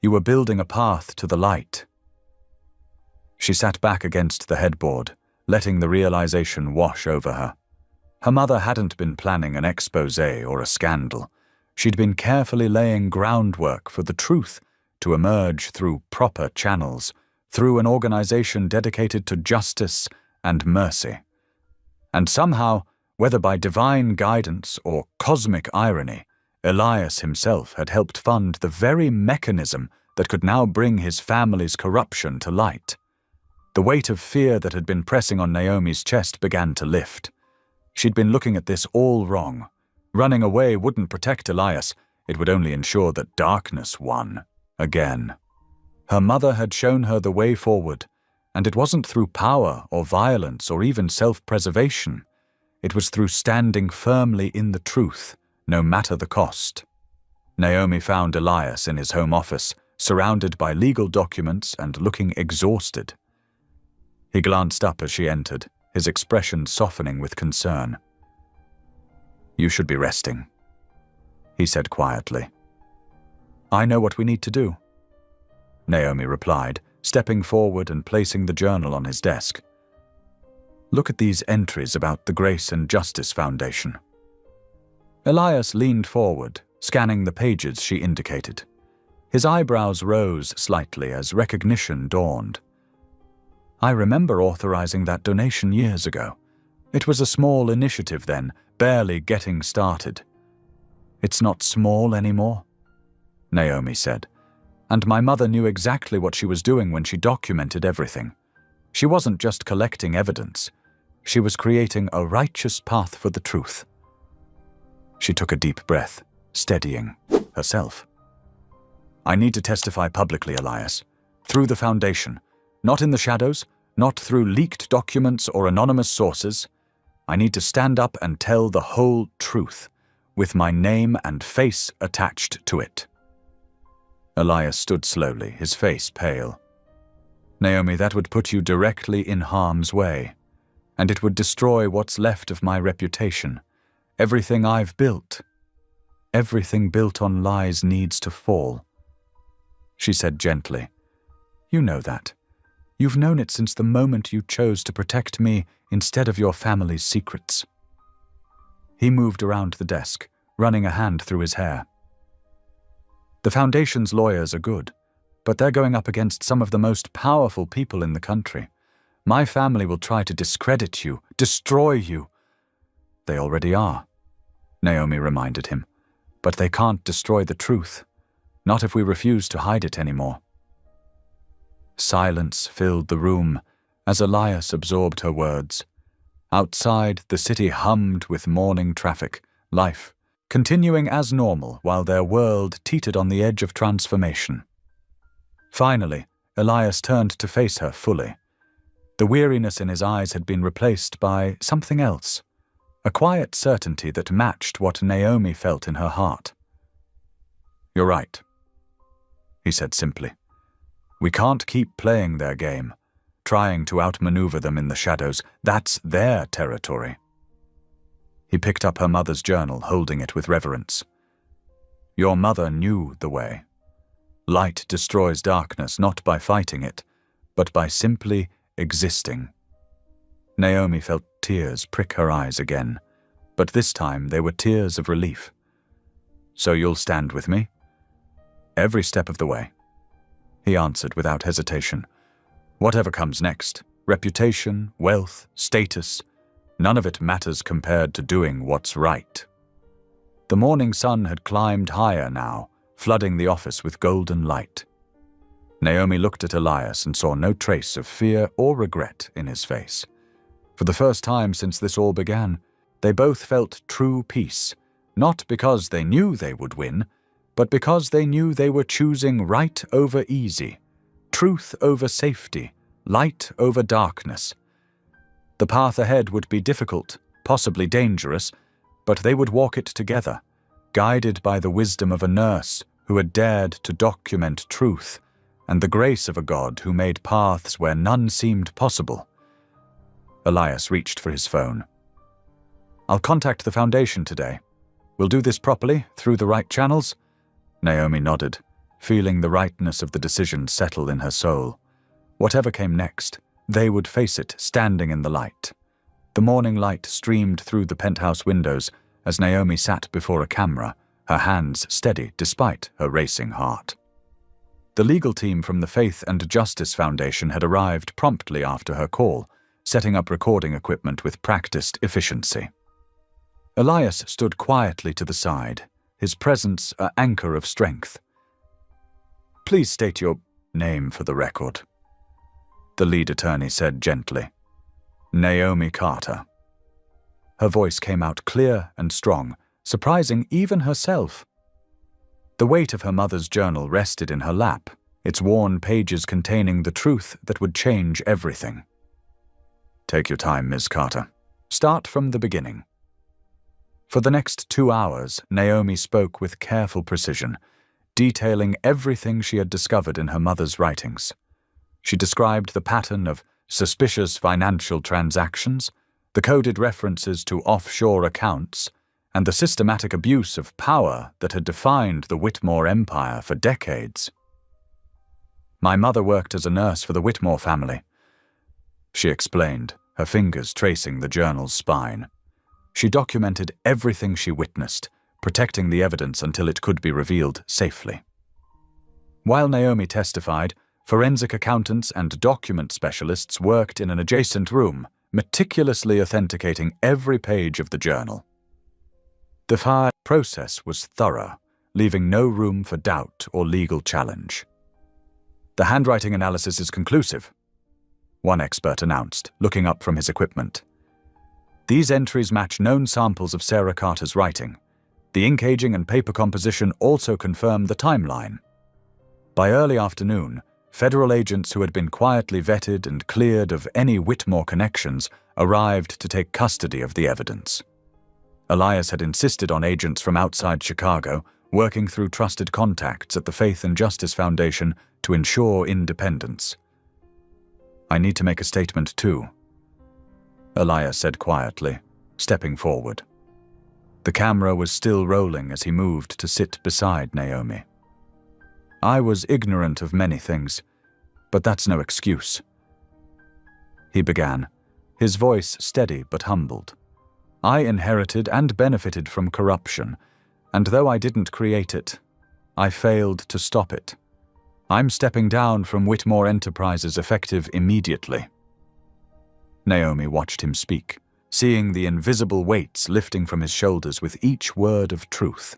You were building a path to the light." She sat back against the headboard, letting the realization wash over her. Her mother hadn't been planning an exposé or a scandal. She'd been carefully laying groundwork for the truth to emerge through proper channels, through an organization dedicated to justice and mercy. And somehow, whether by divine guidance or cosmic irony, Elias himself had helped fund the very mechanism that could now bring his family's corruption to light. The weight of fear that had been pressing on Naomi's chest began to lift. She'd been looking at this all wrong. Running away wouldn't protect Elias, it would only ensure that darkness won, again. Her mother had shown her the way forward, and it wasn't through power or violence or even self-preservation. It was through standing firmly in the truth, no matter the cost. Naomi found Elias in his home office, surrounded by legal documents and looking exhausted. He glanced up as she entered, his expression softening with concern. "You should be resting," he said quietly. "I know what we need to do," Naomi replied, stepping forward and placing the journal on his desk. "Look at these entries about the Grace and Justice Foundation." Elias leaned forward, scanning the pages she indicated. His eyebrows rose slightly as recognition dawned. "I remember authorizing that donation years ago. It was a small initiative then, barely getting started." "It's not small anymore," Naomi said, "and my mother knew exactly what she was doing when she documented everything. She wasn't just collecting evidence. She was creating a righteous path for the truth." She took a deep breath, steadying herself. "I need to testify publicly, Elias. Through the foundation. Not in the shadows, not through leaked documents or anonymous sources. I need to stand up and tell the whole truth, with my name and face attached to it. Elias stood slowly, his face pale. Naomi, that would put you directly in harm's way, and it would destroy what's left of my reputation. Everything I've built. Everything built on lies needs to fall. She said gently, "You know that. You've known it since the moment you chose to protect me instead of your family's secrets." He moved around the desk, running a hand through his hair. "The Foundation's lawyers are good, but they're going up against some of the most powerful people in the country. My family will try to discredit you, destroy you." "They already are," Naomi reminded him. "But they can't destroy the truth, not if we refuse to hide it anymore." Silence filled the room as Elias absorbed her words. Outside, the city hummed with morning traffic, life continuing as normal while their world teetered on the edge of transformation. Finally, Elias turned to face her fully. The weariness in his eyes had been replaced by something else, a quiet certainty that matched what Naomi felt in her heart. "You're right," he said simply. "We can't keep playing their game, trying to outmaneuver them in the shadows. That's their territory." He picked up her mother's journal, holding it with reverence. "Your mother knew the way. Light destroys darkness not by fighting it, but by simply existing." Naomi felt tears prick her eyes again, but this time they were tears of relief. "So you'll stand with me?" "Every step of the way," he answered without hesitation. "Whatever comes next, reputation, wealth, status, none of it matters compared to doing what's right." The morning sun had climbed higher now, flooding the office with golden light. Naomi looked at Elias and saw no trace of fear or regret in his face. For the first time since this all began, they both felt true peace, not because they knew they would win, but because they knew they were choosing right over easy, truth over safety, light over darkness. The path ahead would be difficult, possibly dangerous, but they would walk it together, guided by the wisdom of a nurse who had dared to document truth, and the grace of a God who made paths where none seemed possible. Elias reached for his phone. "I'll contact the Foundation today. We'll do this properly, through the right channels?" Naomi nodded, feeling the rightness of the decision settle in her soul. Whatever came next, they would face it standing in the light. The morning light streamed through the penthouse windows as Naomi sat before a camera, her hands steady despite her racing heart. The legal team from the Faith and Justice Foundation had arrived promptly after her call, setting up recording equipment with practiced efficiency. Elias stood quietly to the side, his presence an anchor of strength. "Please state your name for the record," the lead attorney said gently. "Naomi Carter." Her voice came out clear and strong, surprising even herself. The weight of her mother's journal rested in her lap, its worn pages containing the truth that would change everything. "Take your time, Ms. Carter. Start from the beginning." For the next 2 hours, Naomi spoke with careful precision, detailing everything she had discovered in her mother's writings. She described the pattern of suspicious financial transactions, the coded references to offshore accounts, and the systematic abuse of power that had defined the Whitmore empire for decades. "My mother worked as a nurse for the Whitmore family," she explained, her fingers tracing the journal's spine. She documented everything she witnessed, protecting the evidence until it could be revealed safely. While Naomi testified, forensic accountants and document specialists worked in an adjacent room, meticulously authenticating every page of the journal. The entire process was thorough, leaving no room for doubt or legal challenge. "The handwriting analysis is conclusive," one expert announced, looking up from his equipment. "These entries match known samples of Sarah Carter's writing. The ink aging and paper composition also confirm the timeline." By early afternoon, federal agents who had been quietly vetted and cleared of any Whitmore connections arrived to take custody of the evidence. Elias had insisted on agents from outside Chicago working through trusted contacts at the Faith and Justice Foundation to ensure independence. "I need to make a statement too," Elias said quietly, stepping forward. The camera was still rolling as he moved to sit beside Naomi. "I was ignorant of many things, but that's no excuse," he began, his voice steady but humbled. "I inherited and benefited from corruption, and though I didn't create it, I failed to stop it. I'm stepping down from Whitmore Enterprises effective immediately." Naomi watched him speak, seeing the invisible weights lifting from his shoulders with each word of truth.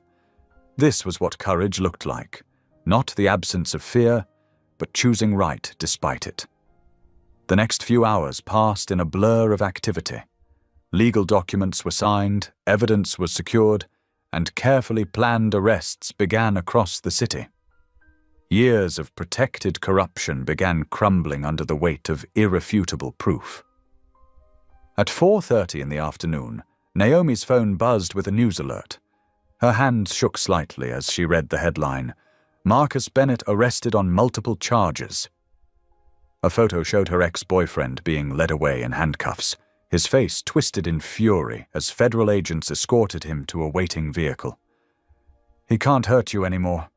This was what courage looked like, not the absence of fear, but choosing right despite it. The next few hours passed in a blur of activity. Legal documents were signed, evidence was secured, and carefully planned arrests began across the city. Years of protected corruption began crumbling under the weight of irrefutable proof. At 4:30 in the afternoon, Naomi's phone buzzed with a news alert. Her hands shook slightly as she read the headline, "Marcus Bennett arrested on multiple charges." A photo showed her ex-boyfriend being led away in handcuffs, his face twisted in fury as federal agents escorted him to a waiting vehicle. "He can't hurt you anymore,"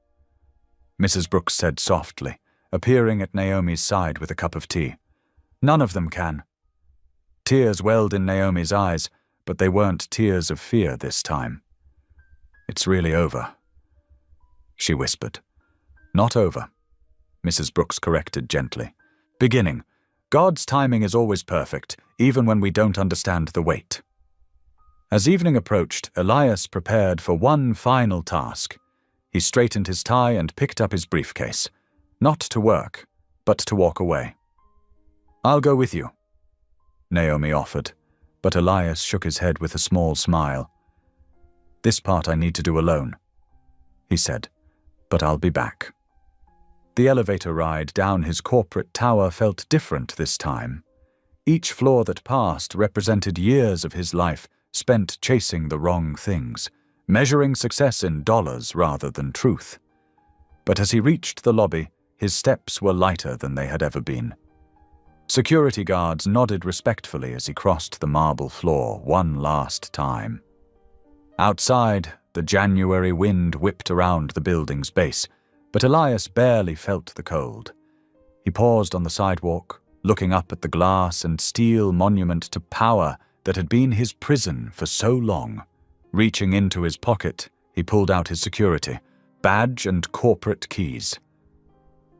Mrs. Brooks said softly, appearing at Naomi's side with a cup of tea. "None of them can." Tears welled in Naomi's eyes, but they weren't tears of fear this time. "It's really over," she whispered. "Not over," Mrs. Brooks corrected gently. "Beginning. God's timing is always perfect, even when we don't understand the weight." As evening approached, Elias prepared for one final task. He straightened his tie and picked up his briefcase. Not to work, but to walk away. "I'll go with you," Naomi offered, but Elias shook his head with a small smile. "This part I need to do alone," he said, "but I'll be back." The elevator ride down his corporate tower felt different this time. Each floor that passed represented years of his life spent chasing the wrong things, measuring success in dollars rather than truth. But as he reached the lobby, his steps were lighter than they had ever been. Security guards nodded respectfully as he crossed the marble floor one last time. Outside, the January wind whipped around the building's base, but Elias barely felt the cold. He paused on the sidewalk, looking up at the glass and steel monument to power that had been his prison for so long. Reaching into his pocket, he pulled out his security, badge and corporate keys.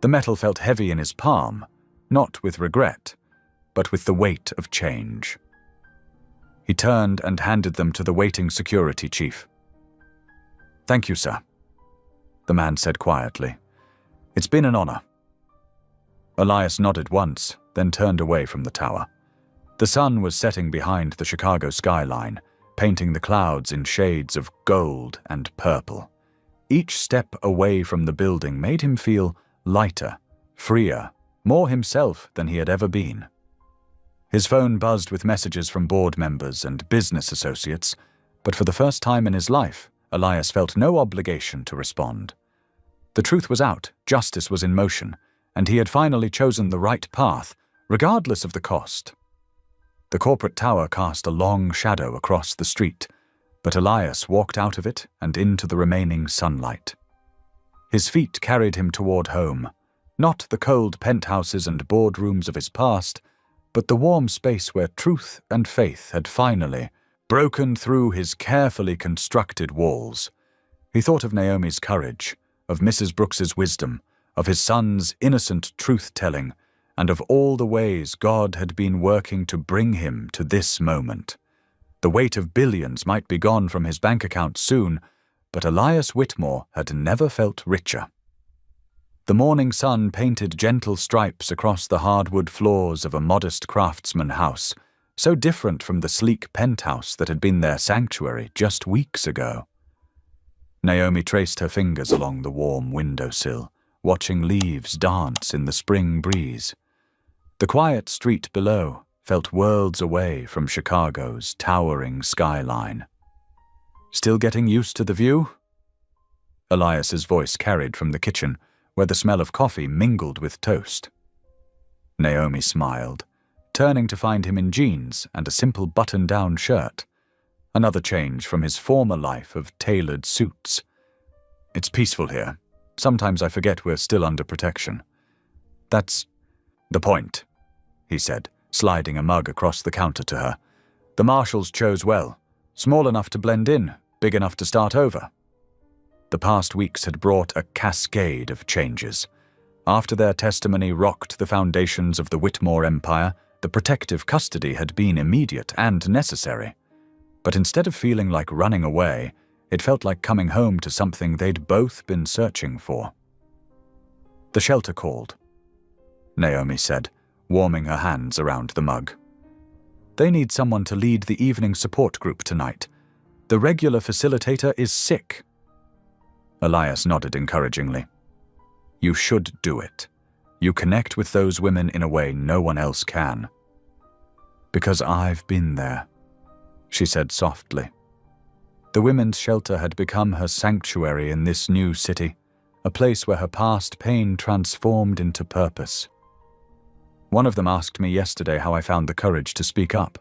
The metal felt heavy in his palm, not with regret, but with the weight of change. He turned and handed them to the waiting security chief. "Thank you, sir," the man said quietly. "It's been an honor." Elias nodded once, then turned away from the tower. The sun was setting behind the Chicago skyline, painting the clouds in shades of gold and purple. Each step away from the building made him feel lighter, freer, more himself than he had ever been. His phone buzzed with messages from board members and business associates, but for the first time in his life, Elias felt no obligation to respond. The truth was out, justice was in motion, and he had finally chosen the right path, regardless of the cost. The corporate tower cast a long shadow across the street, but Elias walked out of it and into the remaining sunlight. His feet carried him toward home, not the cold penthouses and boardrooms of his past, but the warm space where truth and faith had finally broken through his carefully constructed walls. He thought of Naomi's courage, of Mrs. Brooks's wisdom, of his son's innocent truth-telling, and of all the ways God had been working to bring him to this moment. The weight of billions might be gone from his bank account soon, but Elias Whitmore had never felt richer. The morning sun painted gentle stripes across the hardwood floors of a modest craftsman house, so different from the sleek penthouse that had been their sanctuary just weeks ago. Naomi traced her fingers along the warm windowsill, watching leaves dance in the spring breeze. The quiet street below felt worlds away from Chicago's towering skyline. Still getting used to the view?" Elias's voice carried from the kitchen, where the smell of coffee mingled with toast. Naomi smiled, turning to find him in jeans and a simple button-down shirt, another change from his former life of tailored suits. "It's peaceful here. Sometimes I forget we're still under protection." "That's the point," he said, sliding a mug across the counter to her. "The marshals chose well. Small enough to blend in, big enough to start over." The past weeks had brought a cascade of changes. After their testimony rocked the foundations of the Whitmore Empire, the protective custody had been immediate and necessary. But instead of feeling like running away, it felt like coming home to something they'd both been searching for. "The shelter called," Naomi said, warming her hands around the mug. "They need someone to lead the evening support group tonight. The regular facilitator is sick." Elias nodded encouragingly. "You should do it. You connect with those women in a way no one else can." "Because I've been there," she said softly. The women's shelter had become her sanctuary in this new city, a place where her past pain transformed into purpose. One of them asked me yesterday how I found the courage to speak up.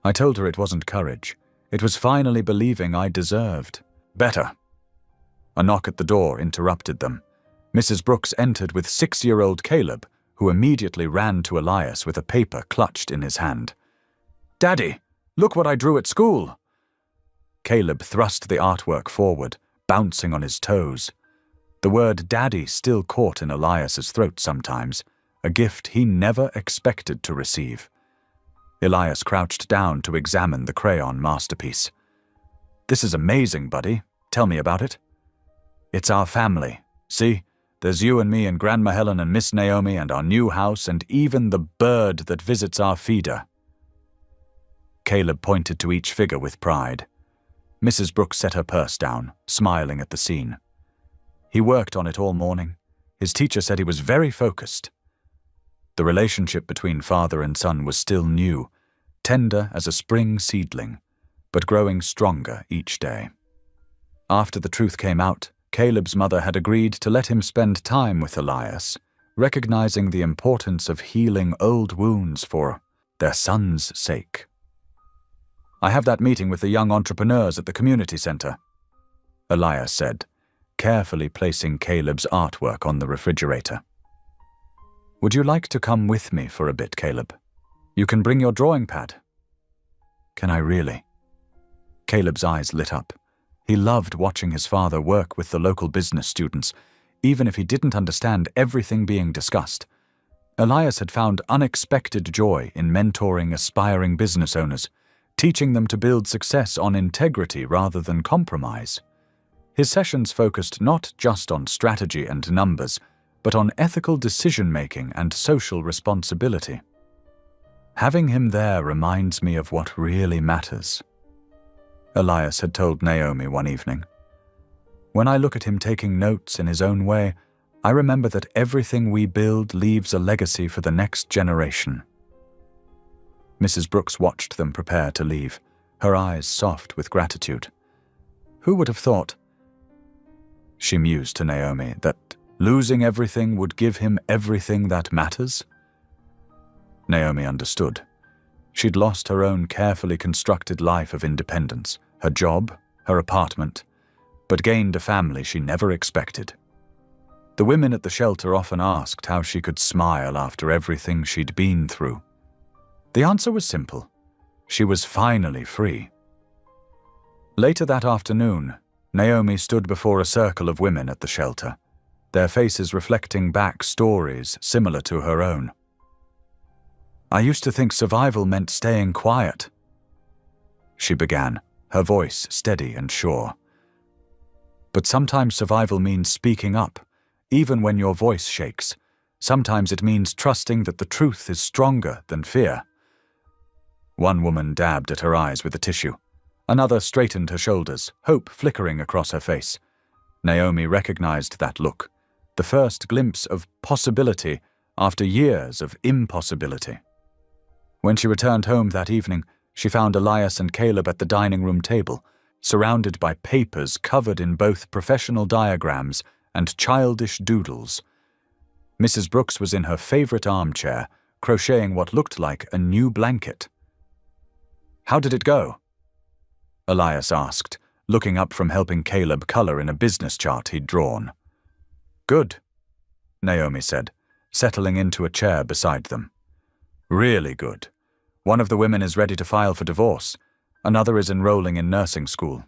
I told her it wasn't courage. It was finally believing I deserved better. A knock at the door interrupted them. Mrs. Brooks entered with 6-year-old Caleb, who immediately ran to Elias with a paper clutched in his hand. "Daddy, look what I drew at school!" Caleb thrust the artwork forward, bouncing on his toes. The word daddy still caught in Elias's throat sometimes, a gift he never expected to receive. Elias crouched down to examine the crayon masterpiece. "This is amazing, buddy. Tell me about it." "It's our family. See? There's you and me and Grandma Helen and Miss Naomi and our new house and even the bird that visits our feeder." Caleb pointed to each figure with pride. Mrs. Brooks set her purse down, smiling at the scene. "He worked on it all morning. His teacher said he was very focused." The relationship between father and son was still new, tender as a spring seedling, but growing stronger each day. After the truth came out, Caleb's mother had agreed to let him spend time with Elias, recognizing the importance of healing old wounds for their son's sake. "I have that meeting with the young entrepreneurs at the community center," Elias said, carefully placing Caleb's artwork on the refrigerator. "Would you like to come with me for a bit, Caleb? You can bring your drawing pad." "Can I really?" Caleb's eyes lit up. He loved watching his father work with the local business students, even if he didn't understand everything being discussed. Elias had found unexpected joy in mentoring aspiring business owners, teaching them to build success on integrity rather than compromise. His sessions focused not just on strategy and numbers, but on ethical decision-making and social responsibility. "Having him there reminds me of what really matters," Elias had told Naomi one evening. "When I look at him taking notes in his own way, I remember that everything we build leaves a legacy for the next generation." Mrs. Brooks watched them prepare to leave, her eyes soft with gratitude. "Who would have thought," she mused to Naomi, "that losing everything would give him everything that matters?" Naomi understood. She'd lost her own carefully constructed life of independence, her job, her apartment, but gained a family she never expected. The women at the shelter often asked how she could smile after everything she'd been through. The answer was simple. She was finally free. Later that afternoon, Naomi stood before a circle of women at the shelter, their faces reflecting back stories similar to her own. "I used to think survival meant staying quiet," she began, her voice steady and sure. "But sometimes survival means speaking up, even when your voice shakes. Sometimes it means trusting that the truth is stronger than fear." One woman dabbed at her eyes with a tissue. Another straightened her shoulders, hope flickering across her face. Naomi recognized that look, the first glimpse of possibility after years of impossibility. When she returned home that evening, she found Elias and Caleb at the dining room table, surrounded by papers covered in both professional diagrams and childish doodles. Mrs. Brooks was in her favorite armchair, crocheting what looked like a new blanket. "How did it go?" Elias asked, looking up from helping Caleb color in a business chart he'd drawn. "Good," Naomi said, settling into a chair beside them. "Really good. One of the women is ready to file for divorce. Another is enrolling in nursing school.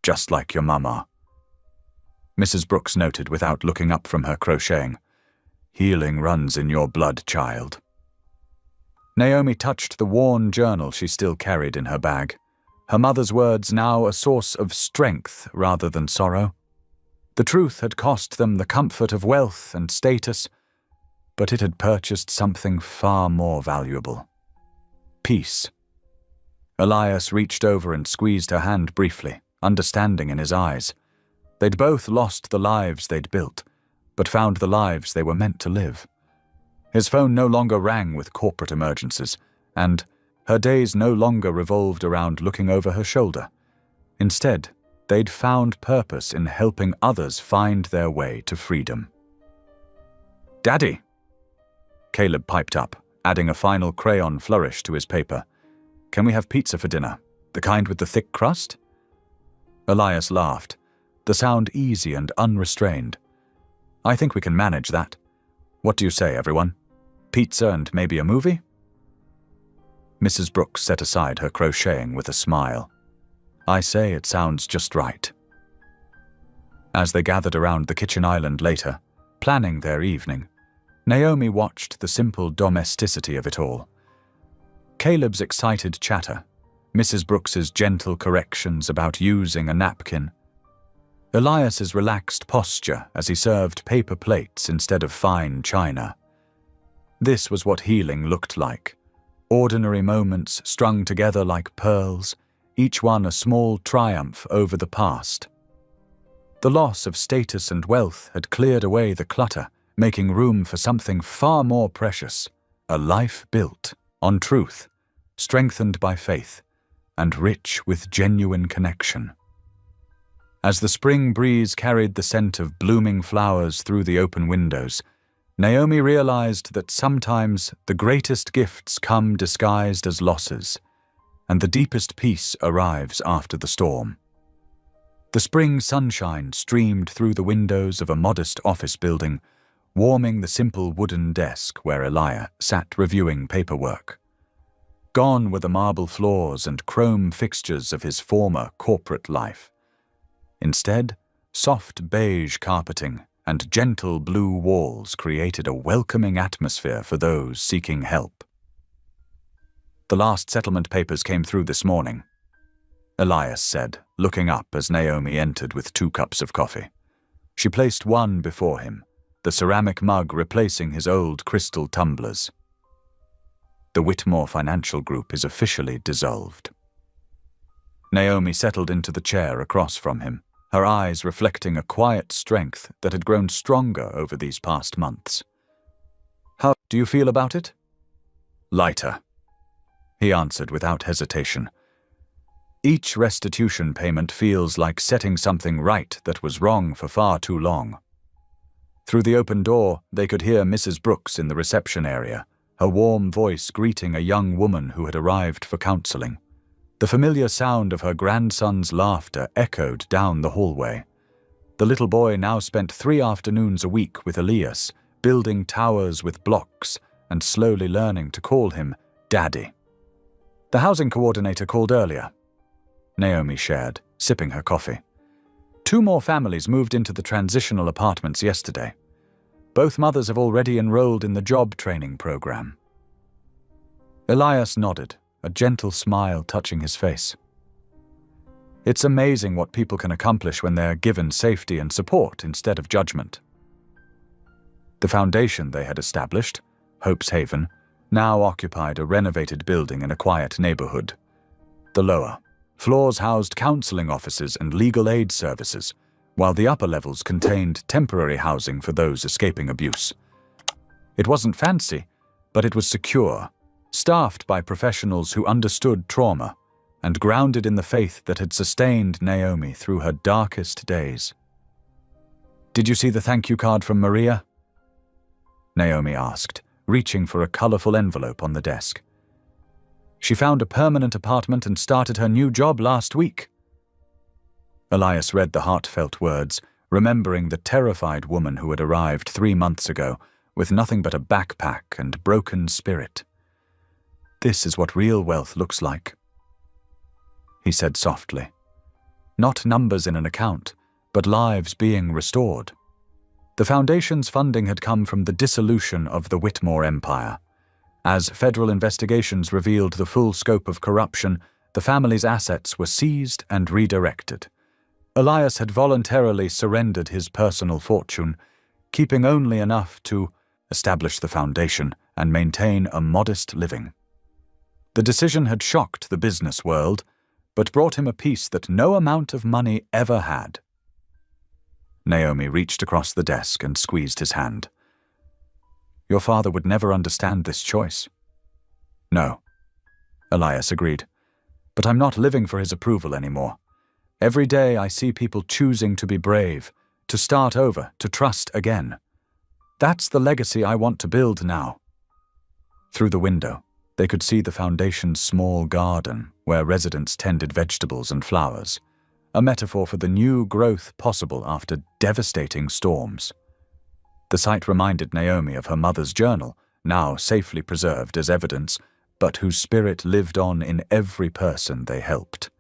Just like your mama," Mrs. Brooks noted without looking up from her crocheting. "Healing runs in your blood, child." Naomi touched the worn journal she still carried in her bag, her mother's words now a source of strength rather than sorrow. The truth had cost them the comfort of wealth and status, but it had purchased something far more valuable: peace. Elias reached over and squeezed her hand briefly, understanding in his eyes. They'd both lost the lives they'd built, but found the lives they were meant to live. His phone no longer rang with corporate emergencies, and her days no longer revolved around looking over her shoulder. Instead, they'd found purpose in helping others find their way to freedom. "Daddy!" Caleb piped up, adding a final crayon flourish to his paper. "Can we have pizza for dinner? The kind with the thick crust?" Elias laughed, the sound easy and unrestrained. "I think we can manage that. What do you say, everyone? Pizza and maybe a movie?" Mrs. Brooks set aside her crocheting with a smile. "I say it sounds just right." As they gathered around the kitchen island later, planning their evening, Naomi watched the simple domesticity of it all. Caleb's excited chatter, Mrs. Brooks's gentle corrections about using a napkin, Elias's relaxed posture as he served paper plates instead of fine china. This was what healing looked like. Ordinary moments strung together like pearls, each one a small triumph over the past. The loss of status and wealth had cleared away the clutter, making room for something far more precious, a life built on truth, strengthened by faith, and rich with genuine connection. As the spring breeze carried the scent of blooming flowers through the open windows, Naomi realized that sometimes the greatest gifts come disguised as losses, and the deepest peace arrives after the storm. The spring sunshine streamed through the windows of a modest office building, warming the simple wooden desk where Elias sat reviewing paperwork. Gone were the marble floors and chrome fixtures of his former corporate life. Instead, soft beige carpeting and gentle blue walls created a welcoming atmosphere for those seeking help. "The last settlement papers came through this morning," Elias said, looking up as Naomi entered with 2 cups of coffee. She placed one before him, the ceramic mug replacing his old crystal tumblers. "The Whitmore Financial Group is officially dissolved." Naomi settled into the chair across from him, her eyes reflecting a quiet strength that had grown stronger over these past months. "How do you feel about it?" "Lighter," he answered without hesitation. "Each restitution payment feels like setting something right that was wrong for far too long." Through the open door, they could hear Mrs. Brooks in the reception area, her warm voice greeting a young woman who had arrived for counseling. The familiar sound of her grandson's laughter echoed down the hallway. The little boy now spent 3 afternoons a week with Elias, building towers with blocks and slowly learning to call him Daddy. "The housing coordinator called earlier," Naomi shared, sipping her coffee. 2 more families moved into the transitional apartments yesterday. Both mothers have already enrolled in the job training program. Elias nodded, a gentle smile touching his face. It's amazing what people can accomplish when they're given safety and support instead of judgment. The foundation they had established, Hope's Haven, now occupied a renovated building in a quiet neighborhood. The lower floors housed counseling offices and legal aid services, while the upper levels contained temporary housing for those escaping abuse. It wasn't fancy, but it was secure, staffed by professionals who understood trauma and grounded in the faith that had sustained Naomi through her darkest days. "Did you see the thank you card from Maria?" Naomi asked, reaching for a colorful envelope on the desk. "She found a permanent apartment and started her new job last week." Elias read the heartfelt words, remembering the terrified woman who had arrived 3 months ago with nothing but a backpack and broken spirit. "This is what real wealth looks like," he said softly. "Not numbers in an account, but lives being restored." The Foundation's funding had come from the dissolution of the Whitmore Empire. As federal investigations revealed the full scope of corruption, the family's assets were seized and redirected. Elias had voluntarily surrendered his personal fortune, keeping only enough to establish the foundation and maintain a modest living. The decision had shocked the business world, but brought him a peace that no amount of money ever had. Naomi reached across the desk and squeezed his hand. "Your father would never understand this choice." "No," Elias agreed, "but I'm not living for his approval anymore. Every day I see people choosing to be brave, to start over, to trust again. That's the legacy I want to build now." Through the window, they could see the Foundation's small garden where residents tended vegetables and flowers, a metaphor for the new growth possible after devastating storms. The sight reminded Naomi of her mother's journal, now safely preserved as evidence, but whose spirit lived on in every person they helped.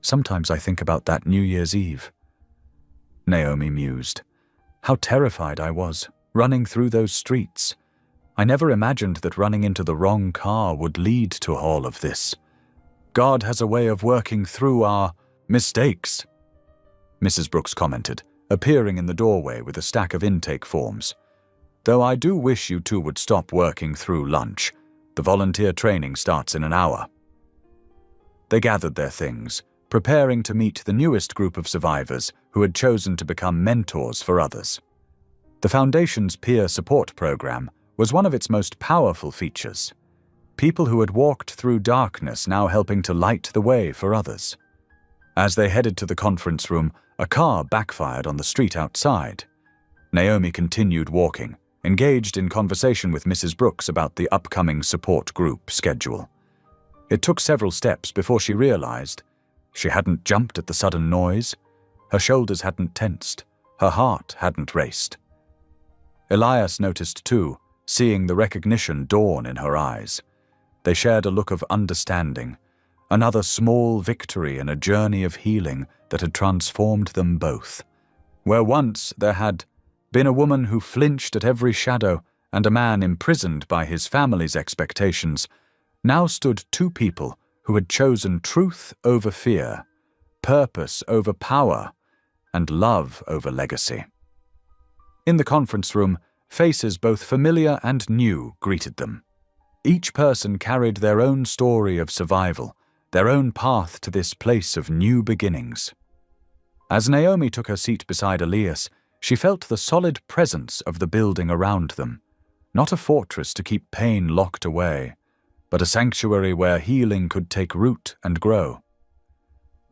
"Sometimes I think about that New Year's Eve," Naomi mused. "How terrified I was, running through those streets. I never imagined that running into the wrong car would lead to all of this. God has a way of working through our mistakes," Mrs. Brooks commented, appearing in the doorway with a stack of intake forms. "Though I do wish you two would stop working through lunch. The volunteer training starts in an hour." They gathered their things, preparing to meet the newest group of survivors who had chosen to become mentors for others. The Foundation's peer support program was one of its most powerful features. People who had walked through darkness now helping to light the way for others. As they headed to the conference room, a car backfired on the street outside. Naomi continued walking, engaged in conversation with Mrs. Brooks about the upcoming support group schedule. It took several steps before she realized she hadn't jumped at the sudden noise, her shoulders hadn't tensed, her heart hadn't raced. Elias noticed too, seeing the recognition dawn in her eyes. They shared a look of understanding, another small victory in a journey of healing that had transformed them both. Where once there had been a woman who flinched at every shadow and a man imprisoned by his family's expectations, now stood two people who had chosen truth over fear, purpose over power, and love over legacy. In the conference room, faces both familiar and new greeted them. Each person carried their own story of survival, their own path to this place of new beginnings. As Naomi took her seat beside Elias, she felt the solid presence of the building around them, not a fortress to keep pain locked away, but a sanctuary where healing could take root and grow.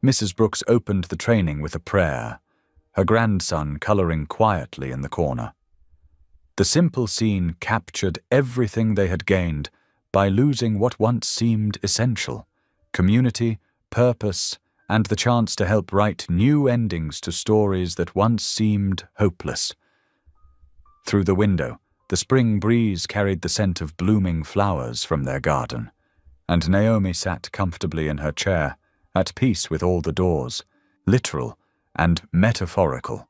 Mrs. Brooks opened the training with a prayer, her grandson coloring quietly in the corner. The simple scene captured everything they had gained by losing what once seemed essential: community, purpose, and the chance to help write new endings to stories that once seemed hopeless. Through the window, the spring breeze carried the scent of blooming flowers from their garden, and Naomi sat comfortably in her chair, at peace with all the doors, literal and metaphorical,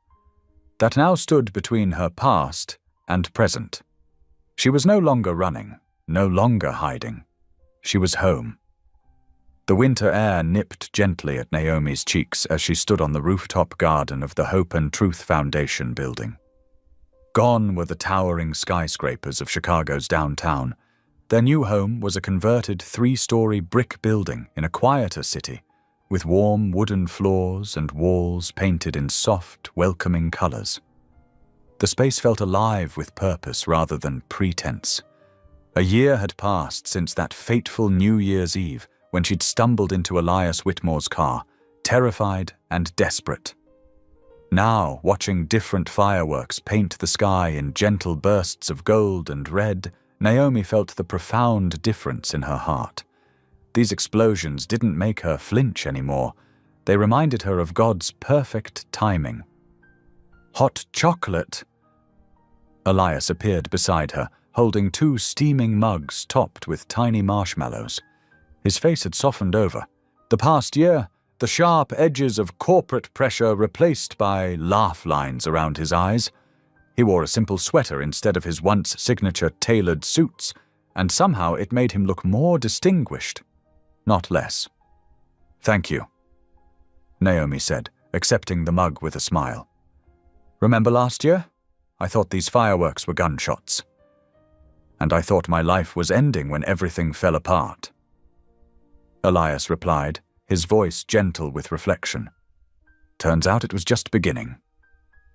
that now stood between her past and present. She was no longer running, no longer hiding. She was home. The winter air nipped gently at Naomi's cheeks as she stood on the rooftop garden of the Hope and Truth Foundation building. Gone were the towering skyscrapers of Chicago's downtown. Their new home was a converted 3-story brick building in a quieter city, with warm wooden floors and walls painted in soft, welcoming colors. The space felt alive with purpose rather than pretense. A year had passed since that fateful New Year's Eve, when she'd stumbled into Elias Whitmore's car, terrified and desperate. Now, watching different fireworks paint the sky in gentle bursts of gold and red, Naomi felt the profound difference in her heart. These explosions didn't make her flinch anymore. They reminded her of God's perfect timing. "Hot chocolate?" Elias appeared beside her, holding 2 steaming mugs topped with tiny marshmallows. His face had softened over. The past year, the sharp edges of corporate pressure replaced by laugh lines around his eyes. He wore a simple sweater instead of his once signature tailored suits, and somehow it made him look more distinguished, not less. "Thank you," Naomi said, accepting the mug with a smile. "Remember last year? I thought these fireworks were gunshots. And I thought my life was ending when everything fell apart." Elias replied, his voice gentle with reflection. "Turns out it was just beginning."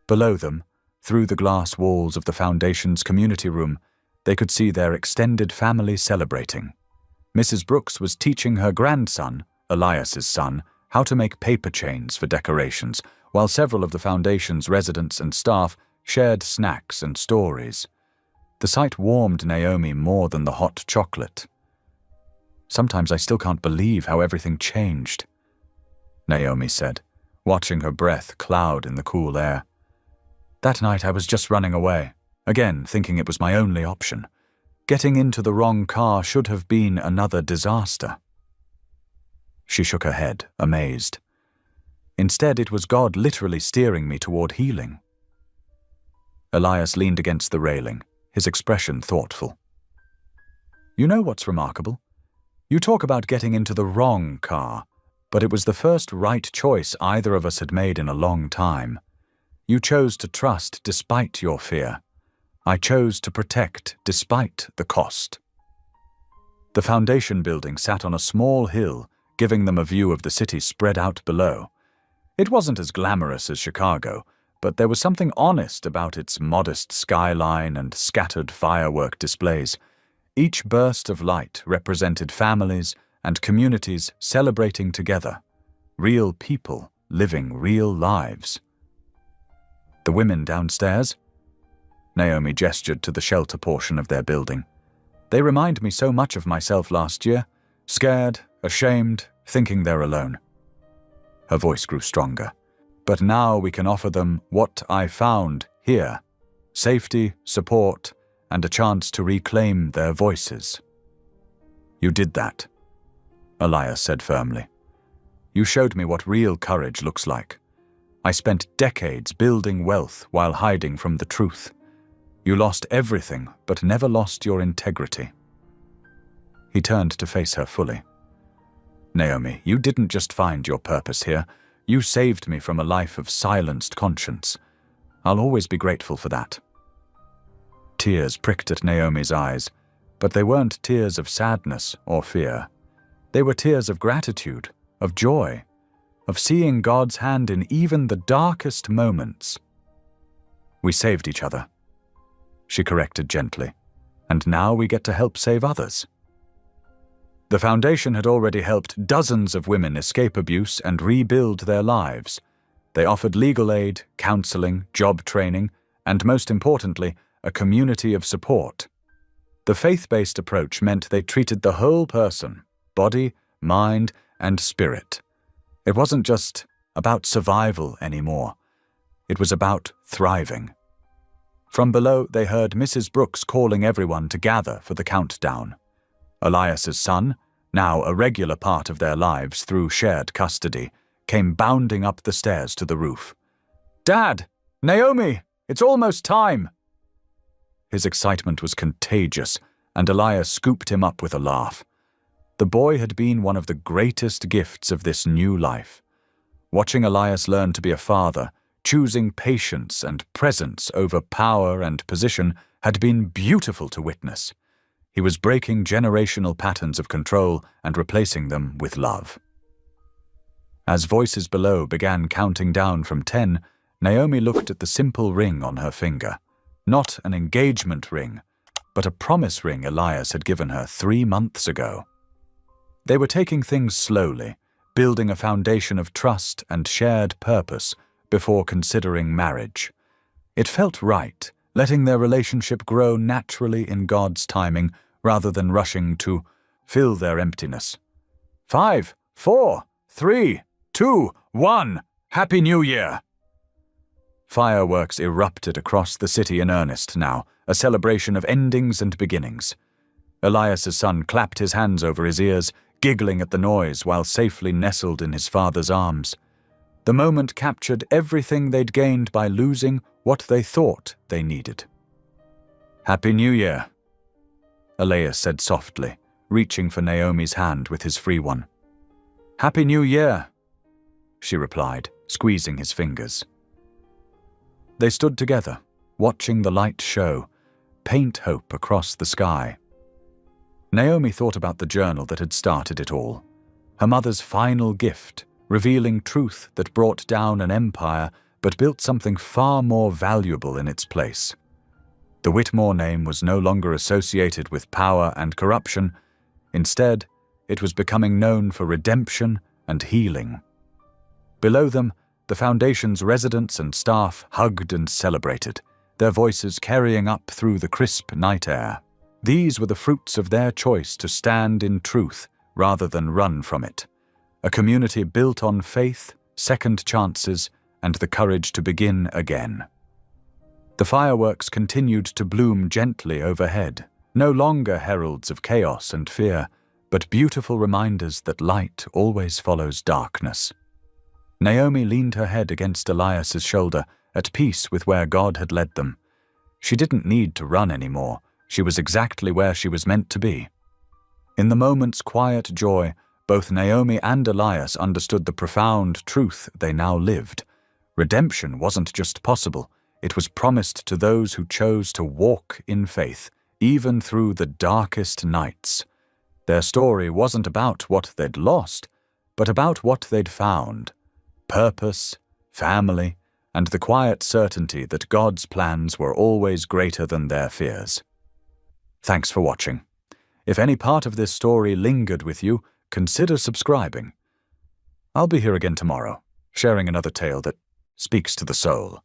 Below them, through the glass walls of the Foundation's community room, they could see their extended family celebrating. Mrs. Brooks was teaching her grandson, Elias's son, how to make paper chains for decorations, while several of the Foundation's residents and staff shared snacks and stories. The sight warmed Naomi more than the hot chocolate. "Sometimes I still can't believe how everything changed," Naomi said, watching her breath cloud in the cool air. "That night I was just running away, again thinking it was my only option. Getting into the wrong car should have been another disaster." She shook her head, amazed. "Instead, it was God literally steering me toward healing." Elias leaned against the railing, his expression thoughtful. "You know what's remarkable? You talk about getting into the wrong car, but it was the first right choice either of us had made in a long time. You chose to trust despite your fear. I chose to protect despite the cost." The Foundation building sat on a small hill, giving them a view of the city spread out below. It wasn't as glamorous as Chicago, but there was something honest about its modest skyline and scattered firework displays. Each burst of light represented families and communities celebrating together, real people living real lives. "The women downstairs?" Naomi gestured to the shelter portion of their building. "They remind me so much of myself last year, scared, ashamed, thinking they're alone." Her voice grew stronger. "But now we can offer them what I found here: safety, support, and a chance to reclaim their voices." "You did that," Elias said firmly. "You showed me what real courage looks like. I spent decades building wealth while hiding from the truth. You lost everything, but never lost your integrity." He turned to face her fully. "Naomi, you didn't just find your purpose here. You saved me from a life of silenced conscience. I'll always be grateful for that." Tears pricked at Naomi's eyes, but they weren't tears of sadness or fear. They were tears of gratitude, of joy, of seeing God's hand in even the darkest moments. "We saved each other," she corrected gently, "and now we get to help save others." The Foundation had already helped dozens of women escape abuse and rebuild their lives. They offered legal aid, counseling, job training, and most importantly, a community of support. The faith-based approach meant they treated the whole person, body, mind, and spirit. It wasn't just about survival anymore. It was about thriving. From below, they heard Mrs. Brooks calling everyone to gather for the countdown. Elias's son, now a regular part of their lives through shared custody, came bounding up the stairs to the roof. "Dad! Naomi! It's almost time!" His excitement was contagious, and Elias scooped him up with a laugh. The boy had been one of the greatest gifts of this new life. Watching Elias learn to be a father, choosing patience and presence over power and position, had been beautiful to witness. He was breaking generational patterns of control and replacing them with love. As voices below began counting down from 10, Naomi looked at the simple ring on her finger. Not an engagement ring, but a promise ring Elias had given her 3 months ago. They were taking things slowly, building a foundation of trust and shared purpose before considering marriage. It felt right, letting their relationship grow naturally in God's timing rather than rushing to fill their emptiness. 5, 4, 3, 2, 1. Happy New Year! Fireworks erupted across the city in earnest now, a celebration of endings and beginnings. Elias's son clapped his hands over his ears, giggling at the noise while safely nestled in his father's arms. The moment captured everything they'd gained by losing what they thought they needed. Happy New Year, Elias said softly, reaching for Naomi's hand with his free one. Happy New Year, she replied, squeezing his fingers. They stood together, watching the light show, paint hope across the sky. Naomi thought about the journal that had started it all, her mother's final gift, revealing truth that brought down an empire but built something far more valuable in its place. The Whitmore name was no longer associated with power and corruption. Instead, it was becoming known for redemption and healing. Below them, the Foundation's residents and staff hugged and celebrated, their voices carrying up through the crisp night air. These were the fruits of their choice to stand in truth rather than run from it. A community built on faith, second chances, and the courage to begin again. The fireworks continued to bloom gently overhead, no longer heralds of chaos and fear, but beautiful reminders that light always follows darkness. Naomi leaned her head against Elias's shoulder, at peace with where God had led them. She didn't need to run anymore. She was exactly where she was meant to be. In the moment's quiet joy, both Naomi and Elias understood the profound truth they now lived. Redemption wasn't just possible, it was promised to those who chose to walk in faith, even through the darkest nights. Their story wasn't about what they'd lost, but about what they'd found. Purpose, family, and the quiet certainty that God's plans were always greater than their fears. Thanks for watching. If any part of this story lingered with you, consider subscribing. I'll be here again tomorrow, sharing another tale that speaks to the soul.